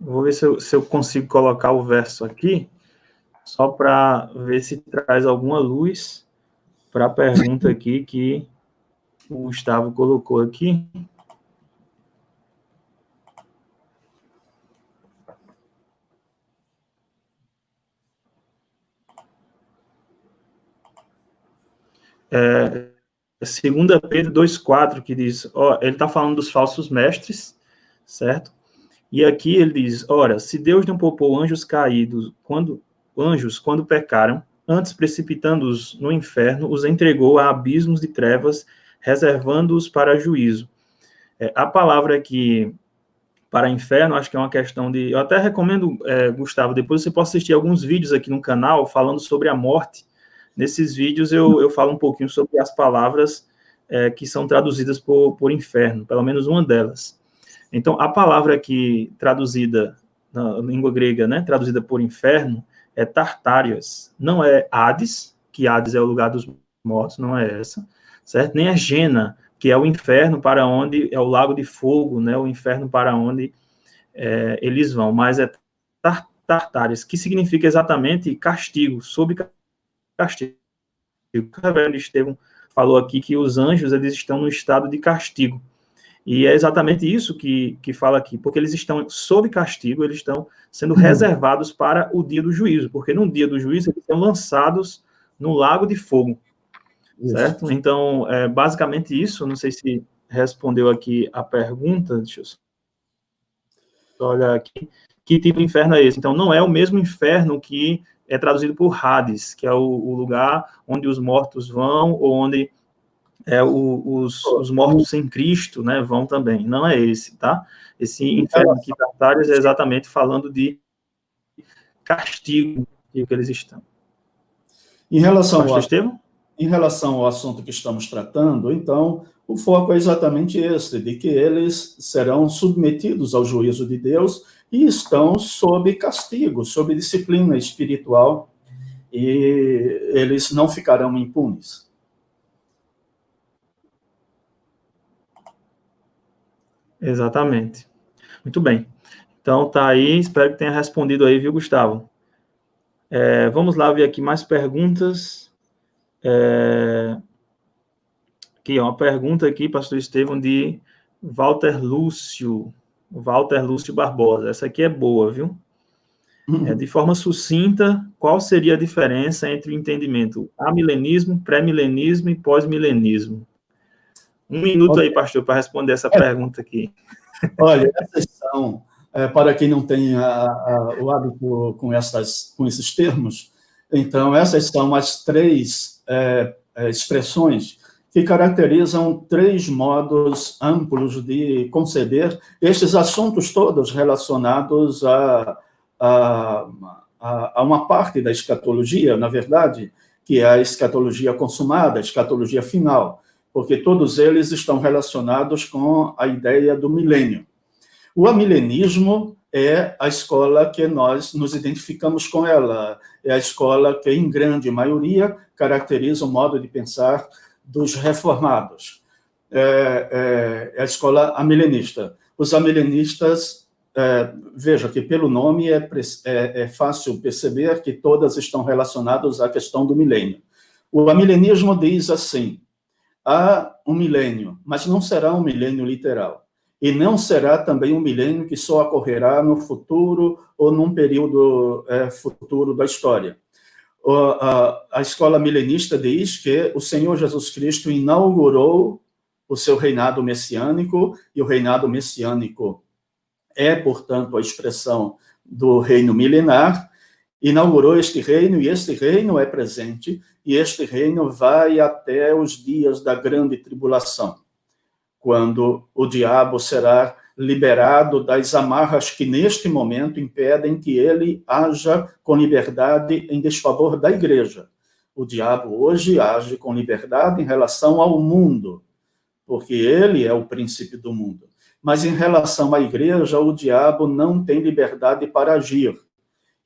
Vou ver se eu consigo colocar o verso aqui, só para ver se traz alguma luz para a pergunta aqui que o Gustavo colocou aqui. 2 Pedro 2,4, que diz, ele está falando dos falsos mestres, certo? E aqui ele diz, ora, se Deus não poupou anjos caídos, quando pecaram, antes precipitando-os no inferno, os entregou a abismos de trevas, reservando-os para juízo. A palavra aqui, para inferno, acho que é uma questão de... Eu até recomendo, Gustavo, depois você pode assistir alguns vídeos aqui no canal falando sobre a morte. Nesses vídeos eu falo um pouquinho sobre as palavras que são traduzidas por inferno, pelo menos uma delas. Então, a palavra aqui traduzida na língua grega, né, traduzida por inferno, é Tartárias. Não é Hades, que Hades é o lugar dos mortos, não é essa, certo? Nem é Gena, que é o inferno para onde, é o lago de fogo, né, o inferno para onde eles vão, mas é Tartárias, que significa exatamente castigo, sob castigo. O reverendo Estevão falou aqui que os anjos, eles estão no estado de castigo. E é exatamente isso que fala aqui, porque eles estão sob castigo, eles estão sendo reservados para o dia do juízo, porque no dia do juízo eles são lançados no lago de fogo, certo? Então, basicamente isso, não sei se respondeu aqui a pergunta, deixa eu só olhar aqui, que tipo de inferno é esse? Então, não é o mesmo inferno que é traduzido por Hades, que é o lugar onde os mortos vão, ou onde os mortos sem Cristo, né, vão também. Não é esse, tá? Esse inferno aqui, Tartárias, é exatamente falando de castigo que eles estão. Em relação ao assunto que estamos tratando, então, o foco é exatamente esse, de que eles serão submetidos ao juízo de Deus e estão sob castigo, sob disciplina espiritual, e eles não ficarão impunes. Exatamente. Muito bem. Então, tá aí, espero que tenha respondido aí, viu, Gustavo? Vamos lá ver aqui mais perguntas. Aqui, uma pergunta aqui, pastor Estevão, de Walter Lúcio Barbosa. Essa aqui é boa, viu? De forma sucinta, qual seria a diferença entre o entendimento amilenismo, pré-milenismo e pós-milenismo? 1 minuto aí, pastor, para responder essa pergunta aqui. Olha, essas são, para quem não tem o hábito com esses termos, então, essas são as 3 expressões que caracterizam 3 modos amplos de conceber estes assuntos todos relacionados a uma parte da escatologia, na verdade, que é a escatologia consumada, a escatologia final, porque todos eles estão relacionados com a ideia do milênio. O amilenismo é a escola que nós nos identificamos com ela, é a escola que, em grande maioria, caracteriza o modo de pensar dos reformados. É a escola amilenista. Os amilenistas, veja que pelo nome é fácil perceber que todas estão relacionadas à questão do milênio. O amilenismo diz assim: há um milênio, mas não será um milênio literal. E não será também um milênio que só ocorrerá no futuro ou num período futuro da história. A escola milenista diz que o Senhor Jesus Cristo inaugurou o seu reinado messiânico, e o reinado messiânico é, portanto, a expressão do reino milenar. Inaugurou este reino, e este reino é presente, e este reino vai até os dias da grande tribulação, quando o diabo será liberado das amarras que, neste momento, impedem que ele haja com liberdade em desfavor da igreja. O diabo hoje age com liberdade em relação ao mundo, porque ele é o príncipe do mundo. Mas, em relação à igreja, o diabo não tem liberdade para agir.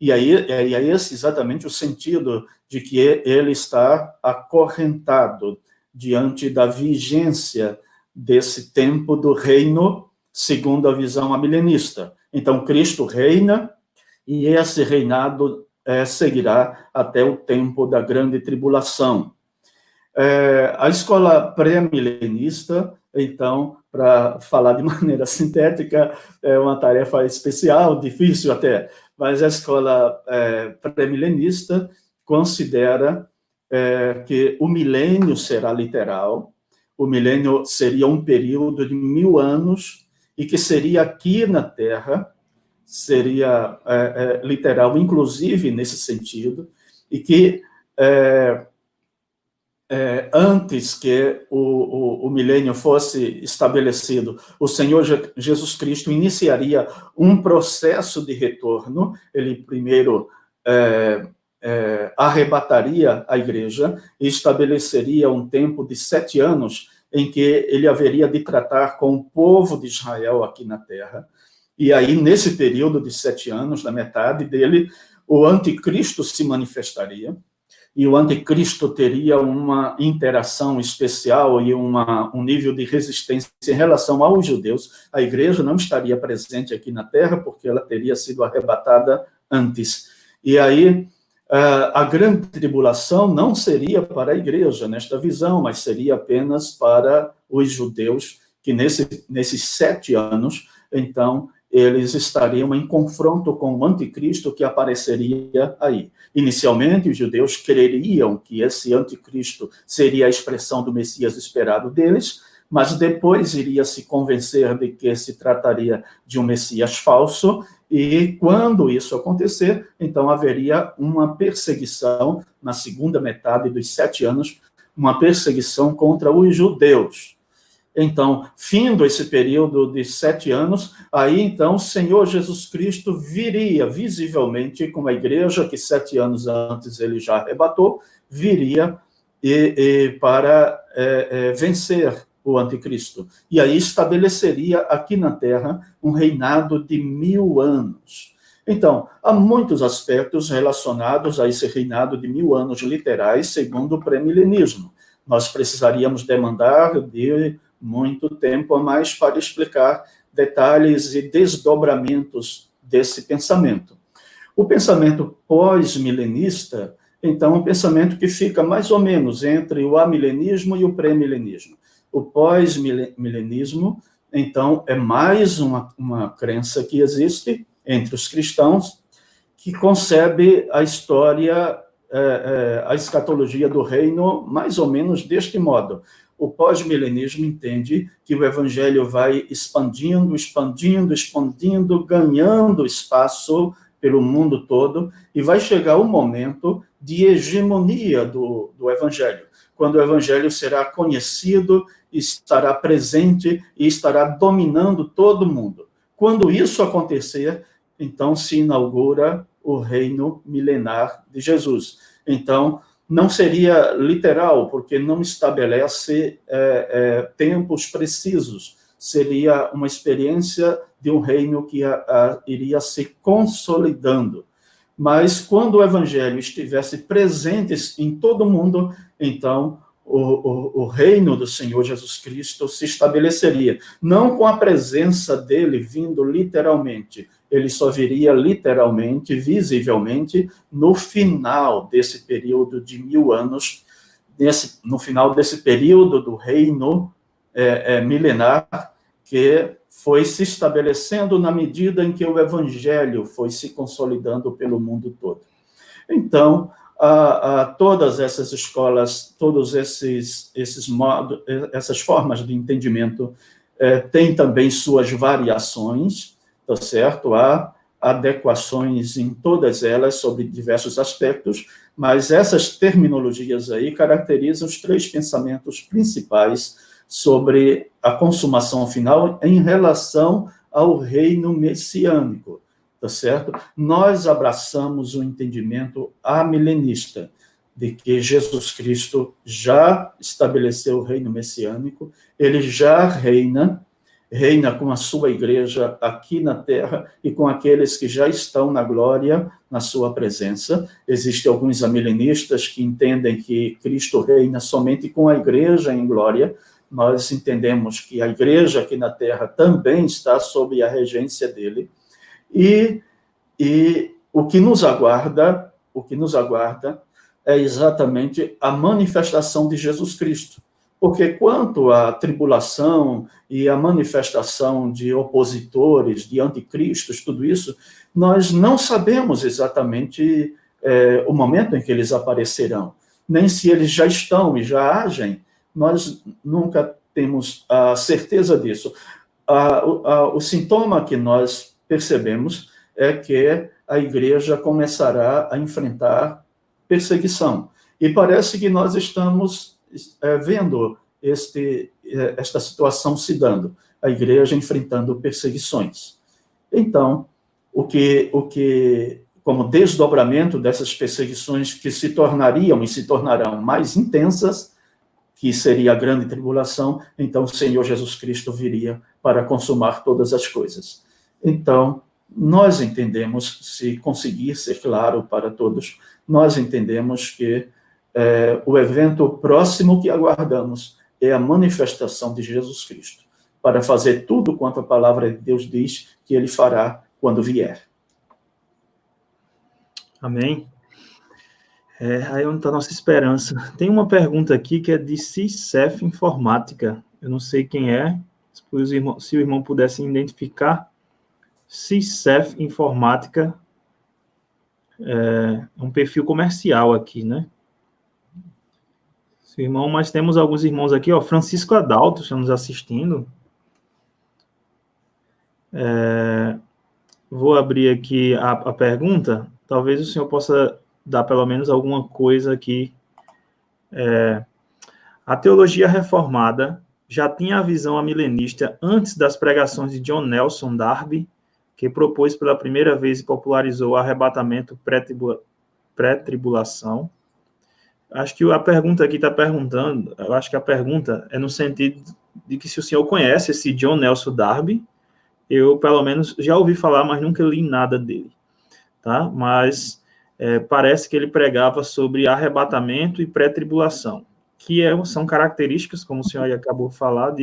E aí é esse exatamente o sentido de que ele está acorrentado diante da vigência desse tempo do reino, segundo a visão amilenista. Então, Cristo reina, e esse reinado seguirá até o tempo da grande tribulação. A escola pré-milenista, então, para falar de maneira sintética, é uma tarefa especial, difícil até, mas a escola pré-milenista considera que o milênio será literal, o milênio seria um período de 1000 anos, e que seria aqui na Terra, seria literal, inclusive nesse sentido, e que antes que o milênio fosse estabelecido, o Senhor Jesus Cristo iniciaria um processo de retorno. Ele primeiro arrebataria a igreja e estabeleceria um tempo de 7 anos em que ele haveria de tratar com o povo de Israel aqui na Terra. E aí, nesse período de 7 anos, na metade dele, o anticristo se manifestaria, e o anticristo teria uma interação especial e um nível de resistência em relação aos judeus. A igreja não estaria presente aqui na Terra, porque ela teria sido arrebatada antes. E aí, a grande tribulação não seria para a igreja, nesta visão, mas seria apenas para os judeus, que nesses 7 anos, então, eles estariam em confronto com o anticristo que apareceria aí. Inicialmente, os judeus creriam que esse anticristo seria a expressão do Messias esperado deles, mas depois iria se convencer de que se trataria de um Messias falso, e quando isso acontecer, então haveria uma perseguição, na segunda metade dos 7 anos, uma perseguição contra os judeus. Então, findo esse período de 7 anos, aí então o Senhor Jesus Cristo viria visivelmente com a igreja, que 7 anos antes ele já arrebatou, viria para vencer o anticristo. E aí estabeleceria aqui na Terra um reinado de 1000 anos. Então, há muitos aspectos relacionados a esse reinado de 1000 anos literais, segundo o pré-milenismo. Nós precisaríamos demandar de muito tempo a mais para explicar detalhes e desdobramentos desse pensamento. O pensamento pós-milenista, então, é um pensamento que fica mais ou menos entre o amilenismo e o pré-milenismo. O pós-milenismo, então, é mais uma crença que existe entre os cristãos, que concebe a história, a escatologia do reino, mais ou menos deste modo. O pós-milenismo entende que o evangelho vai expandindo, ganhando espaço pelo mundo todo, e vai chegar o momento de hegemonia do evangelho, quando o evangelho será conhecido, estará presente e estará dominando todo mundo. Quando isso acontecer, então se inaugura o reino milenar de Jesus. Então, não seria literal, porque não estabelece tempos precisos. Seria uma experiência de um reino que iria se consolidando. Mas quando o evangelho estivesse presente em todo o mundo, então o reino do Senhor Jesus Cristo se estabeleceria. Não com a presença dele vindo literalmente, ele só viria literalmente, visivelmente, no final desse período de 1000 anos, no final desse período do reino milenar, que foi se estabelecendo na medida em que o evangelho foi se consolidando pelo mundo todo. Então, todas essas escolas, todos esses modos, essas formas de entendimento têm também suas variações, tá certo? Há adequações em todas elas sobre diversos aspectos, mas essas terminologias aí caracterizam os 3 pensamentos principais sobre a consumação final em relação ao reino messiânico, tá certo? Nós abraçamos o entendimento amilenista de que Jesus Cristo já estabeleceu o reino messiânico, ele já reina com a sua igreja aqui na terra e com aqueles que já estão na glória, na sua presença. Existem alguns amilenistas que entendem que Cristo reina somente com a igreja em glória. Nós entendemos que a igreja aqui na terra também está sob a regência dele. E o que nos aguarda é exatamente a manifestação de Jesus Cristo. Porque quanto à tribulação e à manifestação de opositores, de anticristos, tudo isso, nós não sabemos exatamente o momento em que eles aparecerão. nem se eles já estão e já agem, nós nunca temos a certeza disso. O sintoma que nós percebemos é que a igreja começará a enfrentar perseguição. E parece que nós estamos vendo esta situação se dando, a igreja enfrentando perseguições. Então, como desdobramento dessas perseguições que se tornariam e se tornarão mais intensas, que seria a grande tribulação, então o Senhor Jesus Cristo viria para consumar todas as coisas. Então, nós entendemos, se conseguir ser claro para todos, nós entendemos que o evento próximo que aguardamos é a manifestação de Jesus Cristo, para fazer tudo quanto a palavra de Deus diz que ele fará quando vier. Amém. Aí onde está a nossa esperança. Tem uma pergunta aqui que é de CICEF Informática. Eu não sei quem é, se o irmão pudesse identificar. CICEF Informática é um perfil comercial aqui, né? Seu irmão, mas temos alguns irmãos aqui, ó. Francisco Adalto está nos assistindo. Vou abrir aqui a pergunta. Talvez o senhor possa dar pelo menos alguma coisa aqui. A teologia reformada já tinha a visão amilenista antes das pregações de John Nelson Darby, que propôs pela primeira vez e popularizou o arrebatamento pré-tribulação. Acho que a pergunta aqui está perguntando, eu acho que a pergunta é no sentido de que se o senhor conhece esse John Nelson Darby, eu, pelo menos, já ouvi falar, mas nunca li nada dele, tá? Mas parece que ele pregava sobre arrebatamento e pré-tribulação, que são características, como o senhor aí acabou de falar,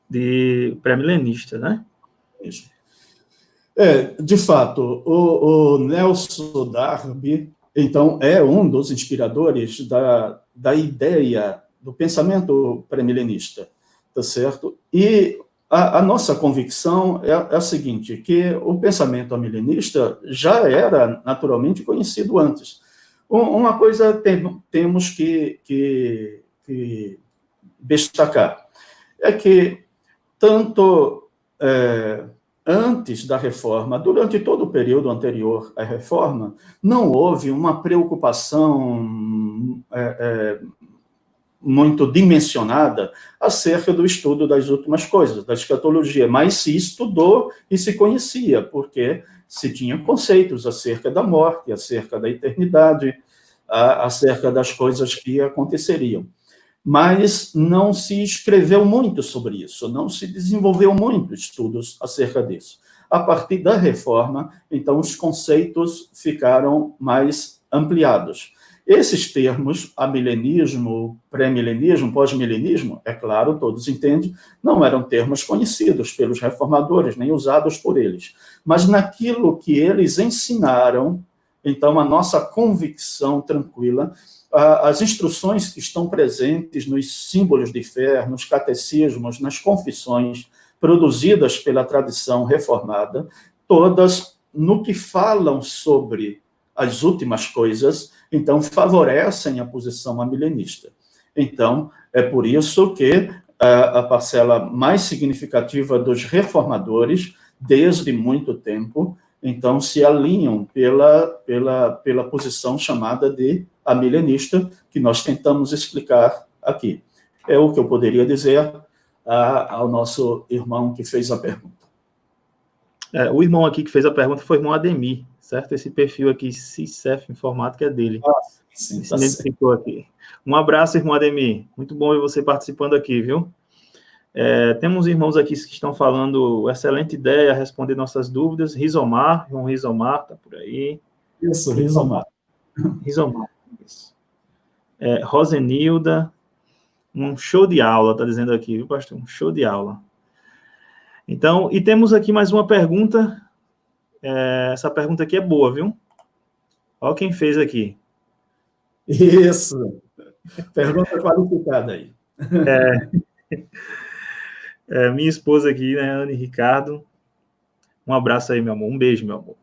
de pré-milenista, né? De fato, o Nelson Darby, então, é um dos inspiradores da ideia do pensamento pré-milenista, tá certo? E a nossa convicção é a seguinte, que o pensamento amilenista já era naturalmente conhecido antes. Uma coisa temos que destacar, é que tanto antes da reforma, durante todo o período anterior à reforma, não houve uma preocupação muito dimensionada acerca do estudo das últimas coisas, da escatologia, mas se estudou e se conhecia, porque se tinha conceitos acerca da morte, acerca da eternidade, acerca das coisas que aconteceriam. Mas não se escreveu muito sobre isso, não se desenvolveu muito estudos acerca disso. A partir da reforma, então, os conceitos ficaram mais ampliados. Esses termos, amilenismo, pré-milenismo, pós-milenismo, é claro, todos entendem, não eram termos conhecidos pelos reformadores, nem usados por eles. Mas naquilo que eles ensinaram, então, a nossa convicção tranquila, as instruções que estão presentes nos símbolos de fé, nos catecismos, nas confissões produzidas pela tradição reformada, todas no que falam sobre as últimas coisas, então favorecem a posição amilenista. Então, é por isso que a parcela mais significativa dos reformadores, desde muito tempo, então se alinham pela posição chamada de amilenista, que nós tentamos explicar aqui. É o que eu poderia dizer ao nosso irmão que fez a pergunta. O irmão aqui que fez a pergunta foi o irmão Ademir, certo? Esse perfil aqui, CICEF Informática, é dele. Sim, se identificou aqui. Um abraço, irmão Ademir. Muito bom ver você participando aqui, viu? Temos irmãos aqui que estão falando, excelente ideia, responder nossas dúvidas. Rizomar, irmão Rizomar, está por aí. Isso, Rizomar. Rizomar, isso. Rosenilda, um show de aula, está dizendo aqui, viu, pastor? Um show de aula. Então, e temos aqui mais uma pergunta. Essa pergunta aqui é boa, viu? Olha quem fez aqui. Isso. Pergunta qualificada aí. Minha esposa aqui, né, Anne Ricardo. Um abraço aí, meu amor. Um beijo, meu amor.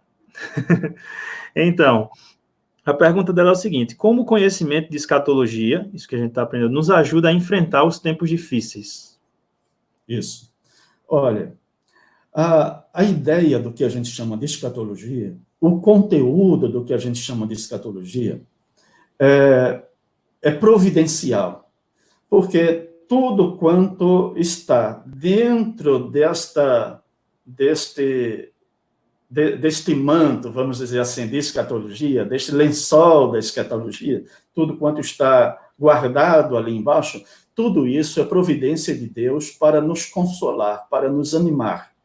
Então, A pergunta dela é o seguinte: como o conhecimento de escatologia, isso que a gente está aprendendo, nos ajuda a enfrentar os tempos difíceis? Isso. Olha, a ideia do que a gente chama de escatologia, o conteúdo do que a gente chama de escatologia, é providencial, porque tudo quanto está dentro deste manto, vamos dizer assim, de escatologia, deste lençol da escatologia, tudo quanto está guardado ali embaixo, tudo isso é providência de Deus para nos consolar, para nos animar.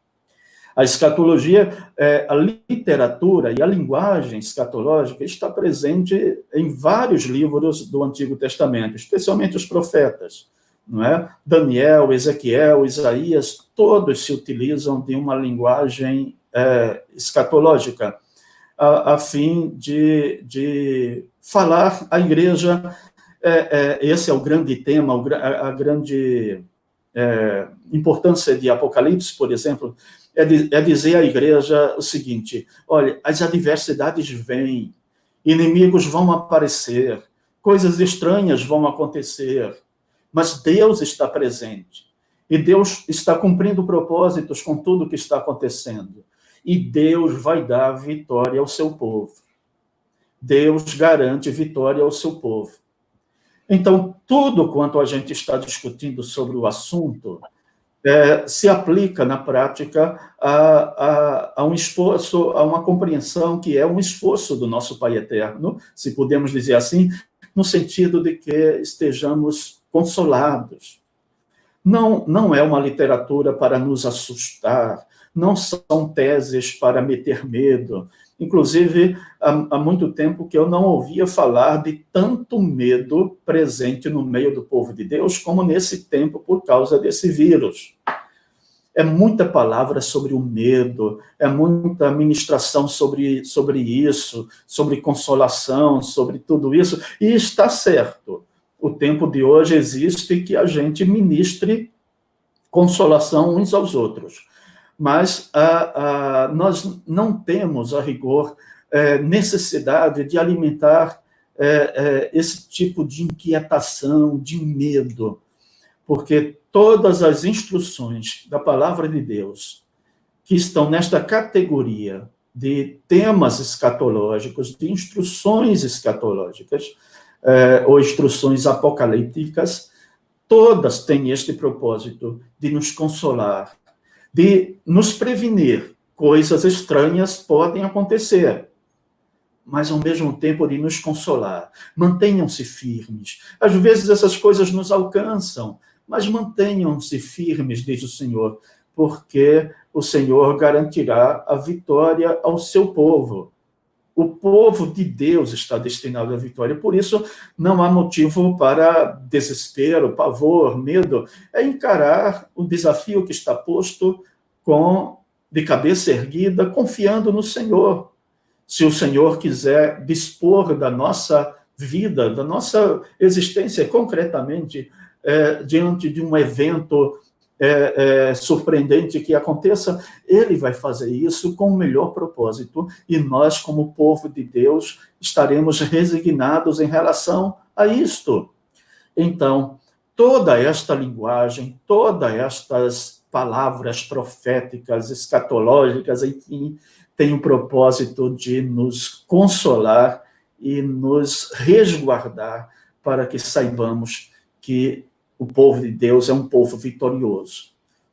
A escatologia, a literatura e a linguagem escatológica está presente em vários livros do Antigo Testamento, especialmente os profetas, não é? Daniel, Ezequiel, Isaías, todos se utilizam de uma linguagem escatológica, a fim de falar à igreja. Esse é o grande tema, a grande importância de Apocalipse, por exemplo, é dizer à igreja o seguinte: olha, as adversidades vêm, inimigos vão aparecer, coisas estranhas vão acontecer, mas Deus está presente, e Deus está cumprindo propósitos com tudo que está acontecendo, e Deus vai dar vitória ao seu povo. Deus garante vitória ao seu povo. Então, tudo quanto a gente está discutindo sobre o assunto se aplica, na prática, a um esforço, a uma compreensão que é um esforço do nosso Pai Eterno, se podemos dizer assim, no sentido de que estejamos consolados. Não é uma literatura para nos assustar, não são teses para meter medo. Inclusive, há muito tempo que eu não ouvia falar de tanto medo presente no meio do povo de Deus como nesse tempo por causa desse vírus. É muita palavra sobre o medo, é muita ministração sobre isso, sobre consolação, sobre tudo isso, e está certo. O tempo de hoje existe que a gente ministre consolação uns aos outros. Mas nós não temos, a rigor, necessidade de alimentar esse tipo de inquietação, de medo, porque todas as instruções da palavra de Deus que estão nesta categoria de temas escatológicos, de instruções escatológicas, ou instruções apocalípticas, todas têm este propósito de nos consolar, de nos prevenir. Coisas estranhas podem acontecer, mas ao mesmo tempo de nos consolar. Mantenham-se firmes. Às vezes essas coisas nos alcançam, mas mantenham-se firmes, diz o Senhor, porque o Senhor garantirá a vitória ao seu povo. O povo de Deus está destinado à vitória, por isso não há motivo para desespero, pavor, medo. É encarar o desafio que está posto de cabeça erguida, confiando no Senhor. Se o Senhor quiser dispor da nossa vida, da nossa existência concretamente, diante de um evento surpreendente que aconteça, ele vai fazer isso com o melhor propósito, e nós, como povo de Deus, estaremos resignados em relação a isto. Então, toda esta linguagem, todas estas palavras proféticas, escatológicas, enfim, tem o propósito de nos consolar e nos resguardar para que saibamos que o povo de Deus é um povo vitorioso.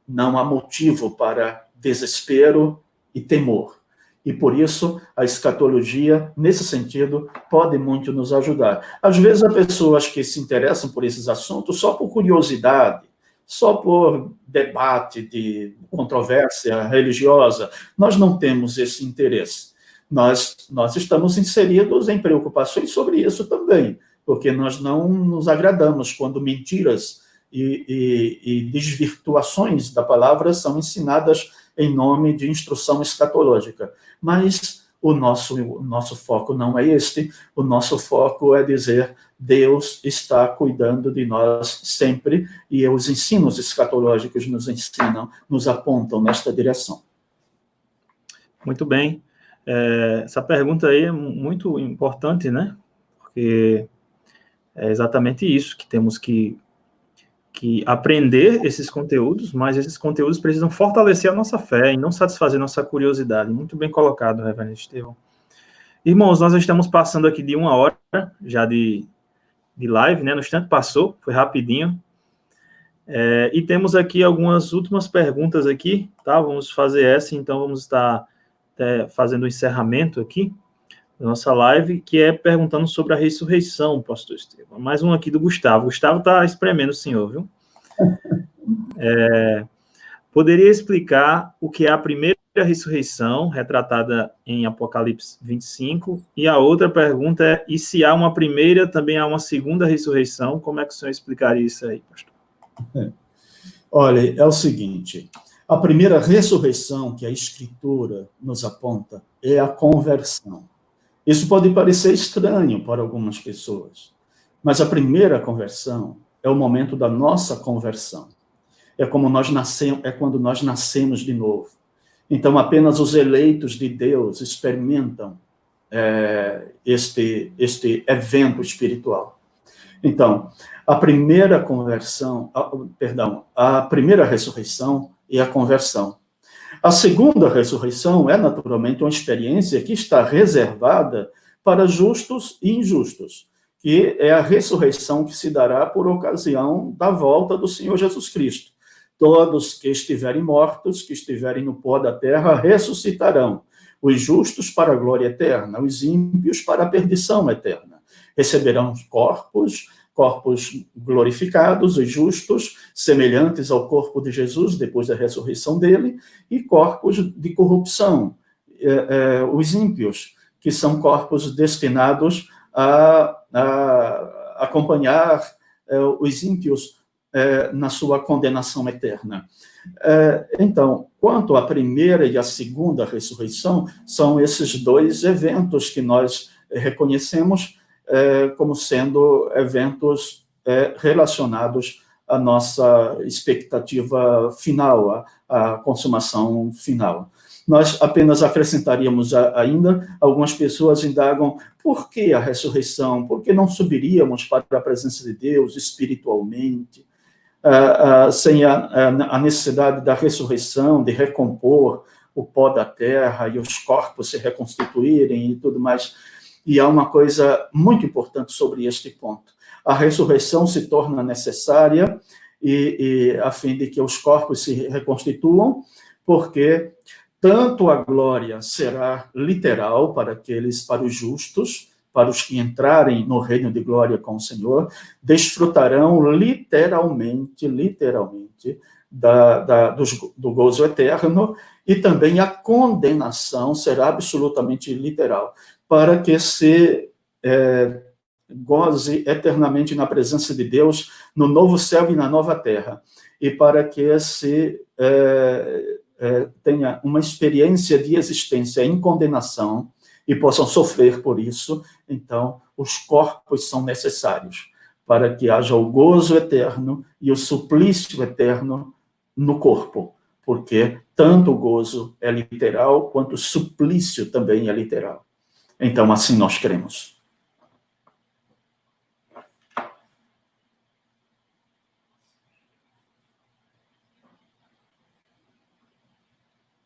Não há motivo para desespero e temor. E por isso, a escatologia, nesse sentido, pode muito nos ajudar. Às vezes, há pessoas que se interessam por esses assuntos só por curiosidade, só por debate, de controvérsia religiosa. Nós não temos esse interesse. Nós estamos inseridos em preocupações sobre isso também, porque nós não nos agradamos quando mentiras e desvirtuações da palavra são ensinadas em nome de instrução escatológica. Mas o nosso foco não é este, o nosso foco é dizer: Deus está cuidando de nós sempre, e os ensinos escatológicos nos ensinam, nos apontam nesta direção. Muito bem. essa pergunta aí é muito importante, né? Porque é exatamente isso, que temos que aprender esses conteúdos, mas esses conteúdos precisam fortalecer a nossa fé e não satisfazer nossa curiosidade. Muito bem colocado, Reverendo Estevão. Irmãos, nós estamos passando aqui de 1 hora já de live, né? No instante passou, foi rapidinho. E temos aqui algumas últimas perguntas aqui, tá? Vamos fazer essa, então vamos estar fazendo o encerramento aqui da nossa live, que é perguntando sobre a ressurreição, pastor Estevão. Mais um aqui do Gustavo. Gustavo está espremendo o senhor, viu? Poderia explicar o que é a primeira ressurreição, retratada em Apocalipse 25? E a outra pergunta é, e se há uma primeira, também há uma segunda ressurreição? Como é que o senhor explicaria isso aí, pastor? Olha, é o seguinte, a primeira ressurreição que a Escritura nos aponta é a conversão. Isso pode parecer estranho para algumas pessoas, mas a primeira conversão é o momento da nossa conversão. É como nós nascemos, é quando nós nascemos de novo. Então, apenas os eleitos de Deus experimentam este evento espiritual. Então, a primeira ressurreição é a conversão. A segunda ressurreição é, naturalmente, uma experiência que está reservada para justos e injustos, que é a ressurreição que se dará por ocasião da volta do Senhor Jesus Cristo. Todos que estiverem mortos, que estiverem no pó da terra, ressuscitarão. Os justos para a glória eterna, os ímpios para a perdição eterna. Receberão corpos glorificados, os justos, semelhantes ao corpo de Jesus, depois da ressurreição dele, e corpos de corrupção, os ímpios, que são corpos destinados a acompanhar os ímpios na sua condenação eterna. Então, quanto à primeira e à segunda ressurreição, são esses dois eventos que nós reconhecemos como sendo eventos relacionados à nossa expectativa final, à consumação final. Nós apenas acrescentaríamos ainda, algumas pessoas indagam, por que a ressurreição? Por que não subiríamos para a presença de Deus espiritualmente, sem a necessidade da ressurreição, de recompor o pó da terra e os corpos se reconstituírem e tudo mais? E há uma coisa muito importante sobre este ponto. A ressurreição se torna necessária a fim de que os corpos se reconstituam, porque tanto a glória será literal para os justos, para os que entrarem no reino de glória com o Senhor, desfrutarão literalmente do gozo eterno, e também a condenação será absolutamente literal, para que se goze eternamente na presença de Deus, no novo céu e na nova terra, e para que se tenha uma experiência de existência em condenação e possam sofrer por isso. Então, os corpos são necessários para que haja o gozo eterno e o suplício eterno no corpo, porque tanto o gozo é literal, quanto o suplício também é literal. Então, assim nós cremos.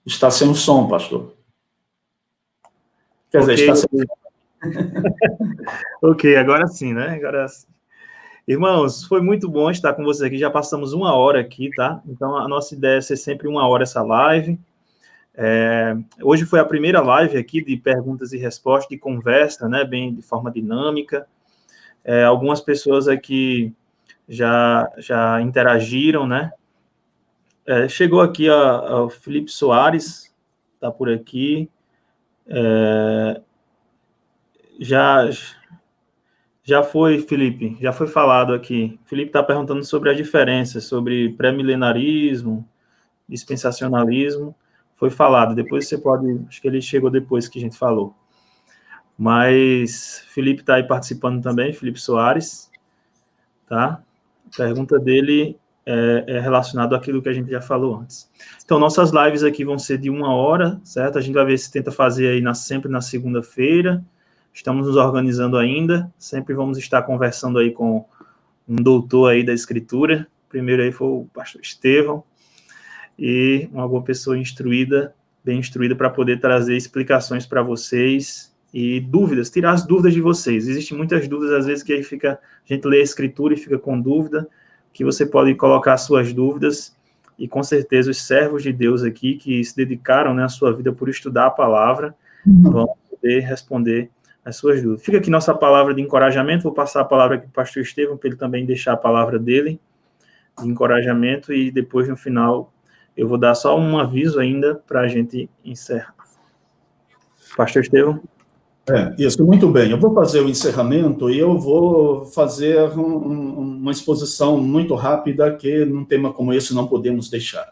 Está sem o som, pastor. Quer dizer, está sem... Ok, agora sim, né? Agora sim. Irmãos, foi muito bom estar com vocês aqui. Já passamos 1 hora aqui, tá? Então, a nossa ideia é ser sempre 1 hora essa live. Hoje foi a primeira live aqui de perguntas e respostas, de conversa, né? Bem de forma dinâmica. Algumas pessoas aqui já interagiram, né? Chegou aqui o Felipe Soares, está por aqui. Já foi, Felipe, já foi falado aqui. Felipe está perguntando sobre a diferença, sobre pré-milenarismo, dispensacionalismo. Foi falado, depois você pode... Acho que ele chegou depois que a gente falou. Mas Felipe está aí participando também, Felipe Soares, tá? A pergunta dele é relacionado àquilo que a gente já falou antes. Então, nossas lives aqui vão ser de 1 hora, certo? A gente vai ver se tenta fazer aí sempre na segunda-feira. Estamos nos organizando ainda. Sempre vamos estar conversando aí com um doutor aí da escritura. Primeiro aí foi o pastor Estevão. E uma boa pessoa instruída, bem instruída, para poder trazer explicações para vocês e dúvidas, tirar as dúvidas de vocês. Existem muitas dúvidas, às vezes, que aí a gente lê a escritura e fica com dúvida, que você pode colocar suas dúvidas, e com certeza os servos de Deus aqui, que se dedicaram, né, a sua vida por estudar a palavra, vão poder responder as suas dúvidas. Fica aqui nossa palavra de encorajamento, vou passar a palavra aqui para o pastor Estevão, para ele também deixar a palavra dele, de encorajamento, e depois, no final, eu vou dar só um aviso ainda para a gente encerrar. Pastor Estevão? Isso, muito bem. Eu vou fazer o encerramento e eu vou fazer uma exposição muito rápida que, num tema como esse, não podemos deixar.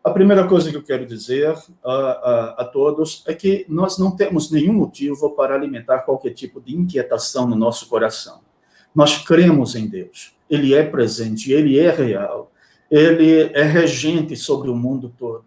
A primeira coisa que eu quero dizer a todos é que nós não temos nenhum motivo para alimentar qualquer tipo de inquietação no nosso coração. Nós cremos em Deus. Ele é presente, Ele é real. Ele é regente sobre o mundo todo.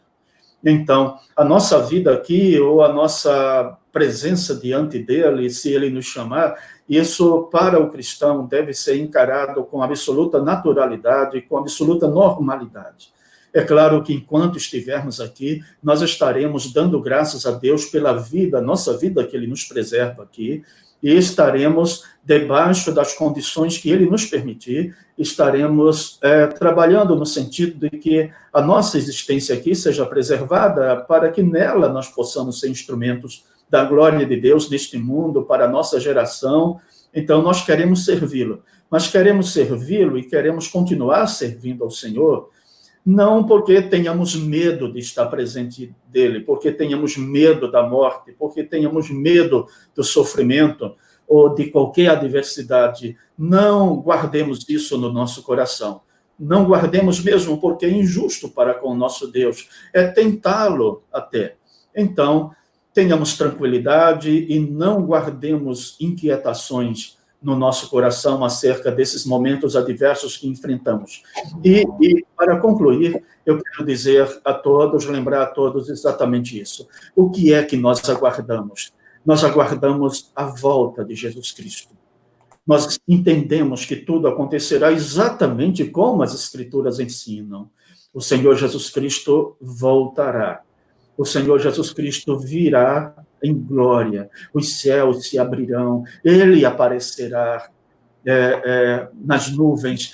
Então, a nossa vida aqui, ou a nossa presença diante dele, se ele nos chamar, isso para o cristão deve ser encarado com absoluta naturalidade, com absoluta normalidade. É claro que enquanto estivermos aqui, nós estaremos dando graças a Deus pela vida, nossa vida que ele nos preserva aqui, e estaremos debaixo das condições que ele nos permitir, estaremos trabalhando no sentido de que a nossa existência aqui seja preservada para que nela nós possamos ser instrumentos da glória de Deus neste mundo, para a nossa geração. Então, nós queremos servi-lo, mas queremos servi-lo e queremos continuar servindo ao Senhor, não porque tenhamos medo de estar presente dele, porque tenhamos medo da morte, porque tenhamos medo do sofrimento ou de qualquer adversidade. Não guardemos isso no nosso coração. Não guardemos mesmo, porque é injusto para com o nosso Deus. É tentá-lo até. Então, tenhamos tranquilidade e não guardemos inquietações no nosso coração acerca desses momentos adversos que enfrentamos. E para concluir, eu quero dizer a todos, lembrar a todos exatamente isso. O que é que nós aguardamos? Nós aguardamos a volta de Jesus Cristo. Nós entendemos que tudo acontecerá exatamente como as Escrituras ensinam. O Senhor Jesus Cristo voltará. O Senhor Jesus Cristo virá em glória, os céus se abrirão, ele aparecerá nas nuvens,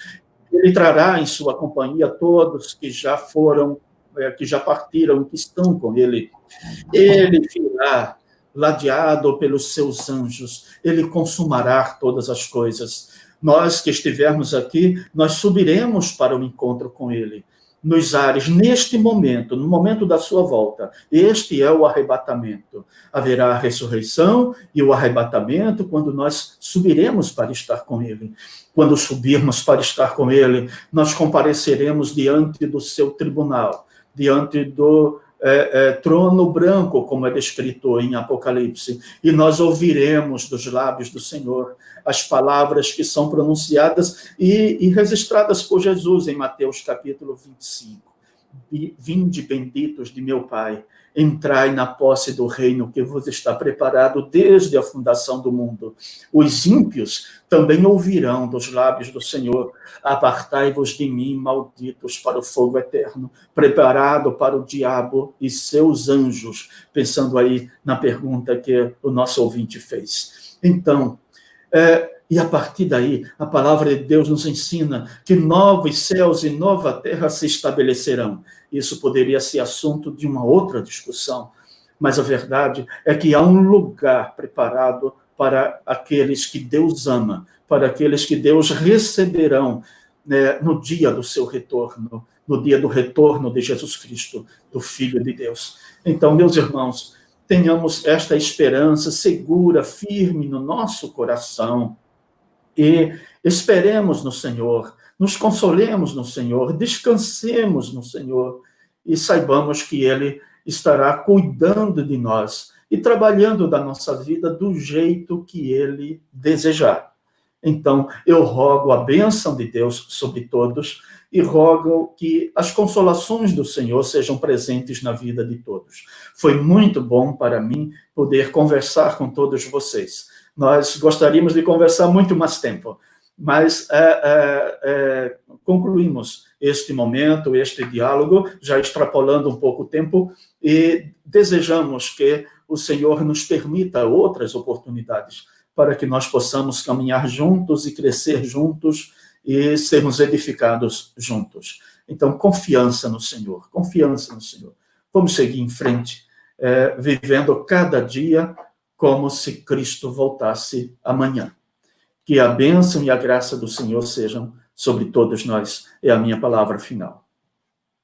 ele trará em sua companhia todos que já foram, que já partiram, que estão com ele. Ele virá ladeado pelos seus anjos, ele consumará todas as coisas. Nós que estivermos aqui, nós subiremos para o encontro com ele. Nos ares, neste momento, no momento da sua volta. Este é o arrebatamento. Haverá a ressurreição e o arrebatamento quando nós subiremos para estar com ele. Quando subirmos para estar com ele, nós compareceremos diante do seu tribunal, diante do trono branco, como é descrito em Apocalipse, e nós ouviremos dos lábios do Senhor as palavras que são pronunciadas e registradas por Jesus em Mateus capítulo 25. Vinde benditos de meu Pai, entrai na posse do reino que vos está preparado desde a fundação do mundo. Os ímpios também ouvirão dos lábios do Senhor: apartai-vos de mim, malditos, para o fogo eterno, preparado para o diabo e seus anjos, pensando aí na pergunta que o nosso ouvinte fez. Então, e a partir daí, a palavra de Deus nos ensina que novos céus e nova terra se estabelecerão. Isso poderia ser assunto de uma outra discussão, mas a verdade é que há um lugar preparado para aqueles que Deus ama, para aqueles que Deus receberão no dia do seu retorno, no dia do retorno de Jesus Cristo, do Filho de Deus. Então, meus irmãos, tenhamos esta esperança segura, firme no nosso coração e esperemos no Senhor, nos consolemos no Senhor, descansemos no Senhor e saibamos que Ele estará cuidando de nós e trabalhando da nossa vida do jeito que Ele desejar. Então, eu rogo a bênção de Deus sobre todos e rogo que as consolações do Senhor sejam presentes na vida de todos. Foi muito bom para mim poder conversar com todos vocês. Nós gostaríamos de conversar muito mais tempo, mas concluímos este momento, este diálogo, já extrapolando um pouco o tempo, e desejamos que o Senhor nos permita outras oportunidades para que nós possamos caminhar juntos e crescer juntos e sermos edificados juntos. Então, confiança no Senhor, confiança no Senhor. Vamos seguir em frente, vivendo cada dia como se Cristo voltasse amanhã. Que a bênção e a graça do Senhor sejam sobre todos nós. É a minha palavra final.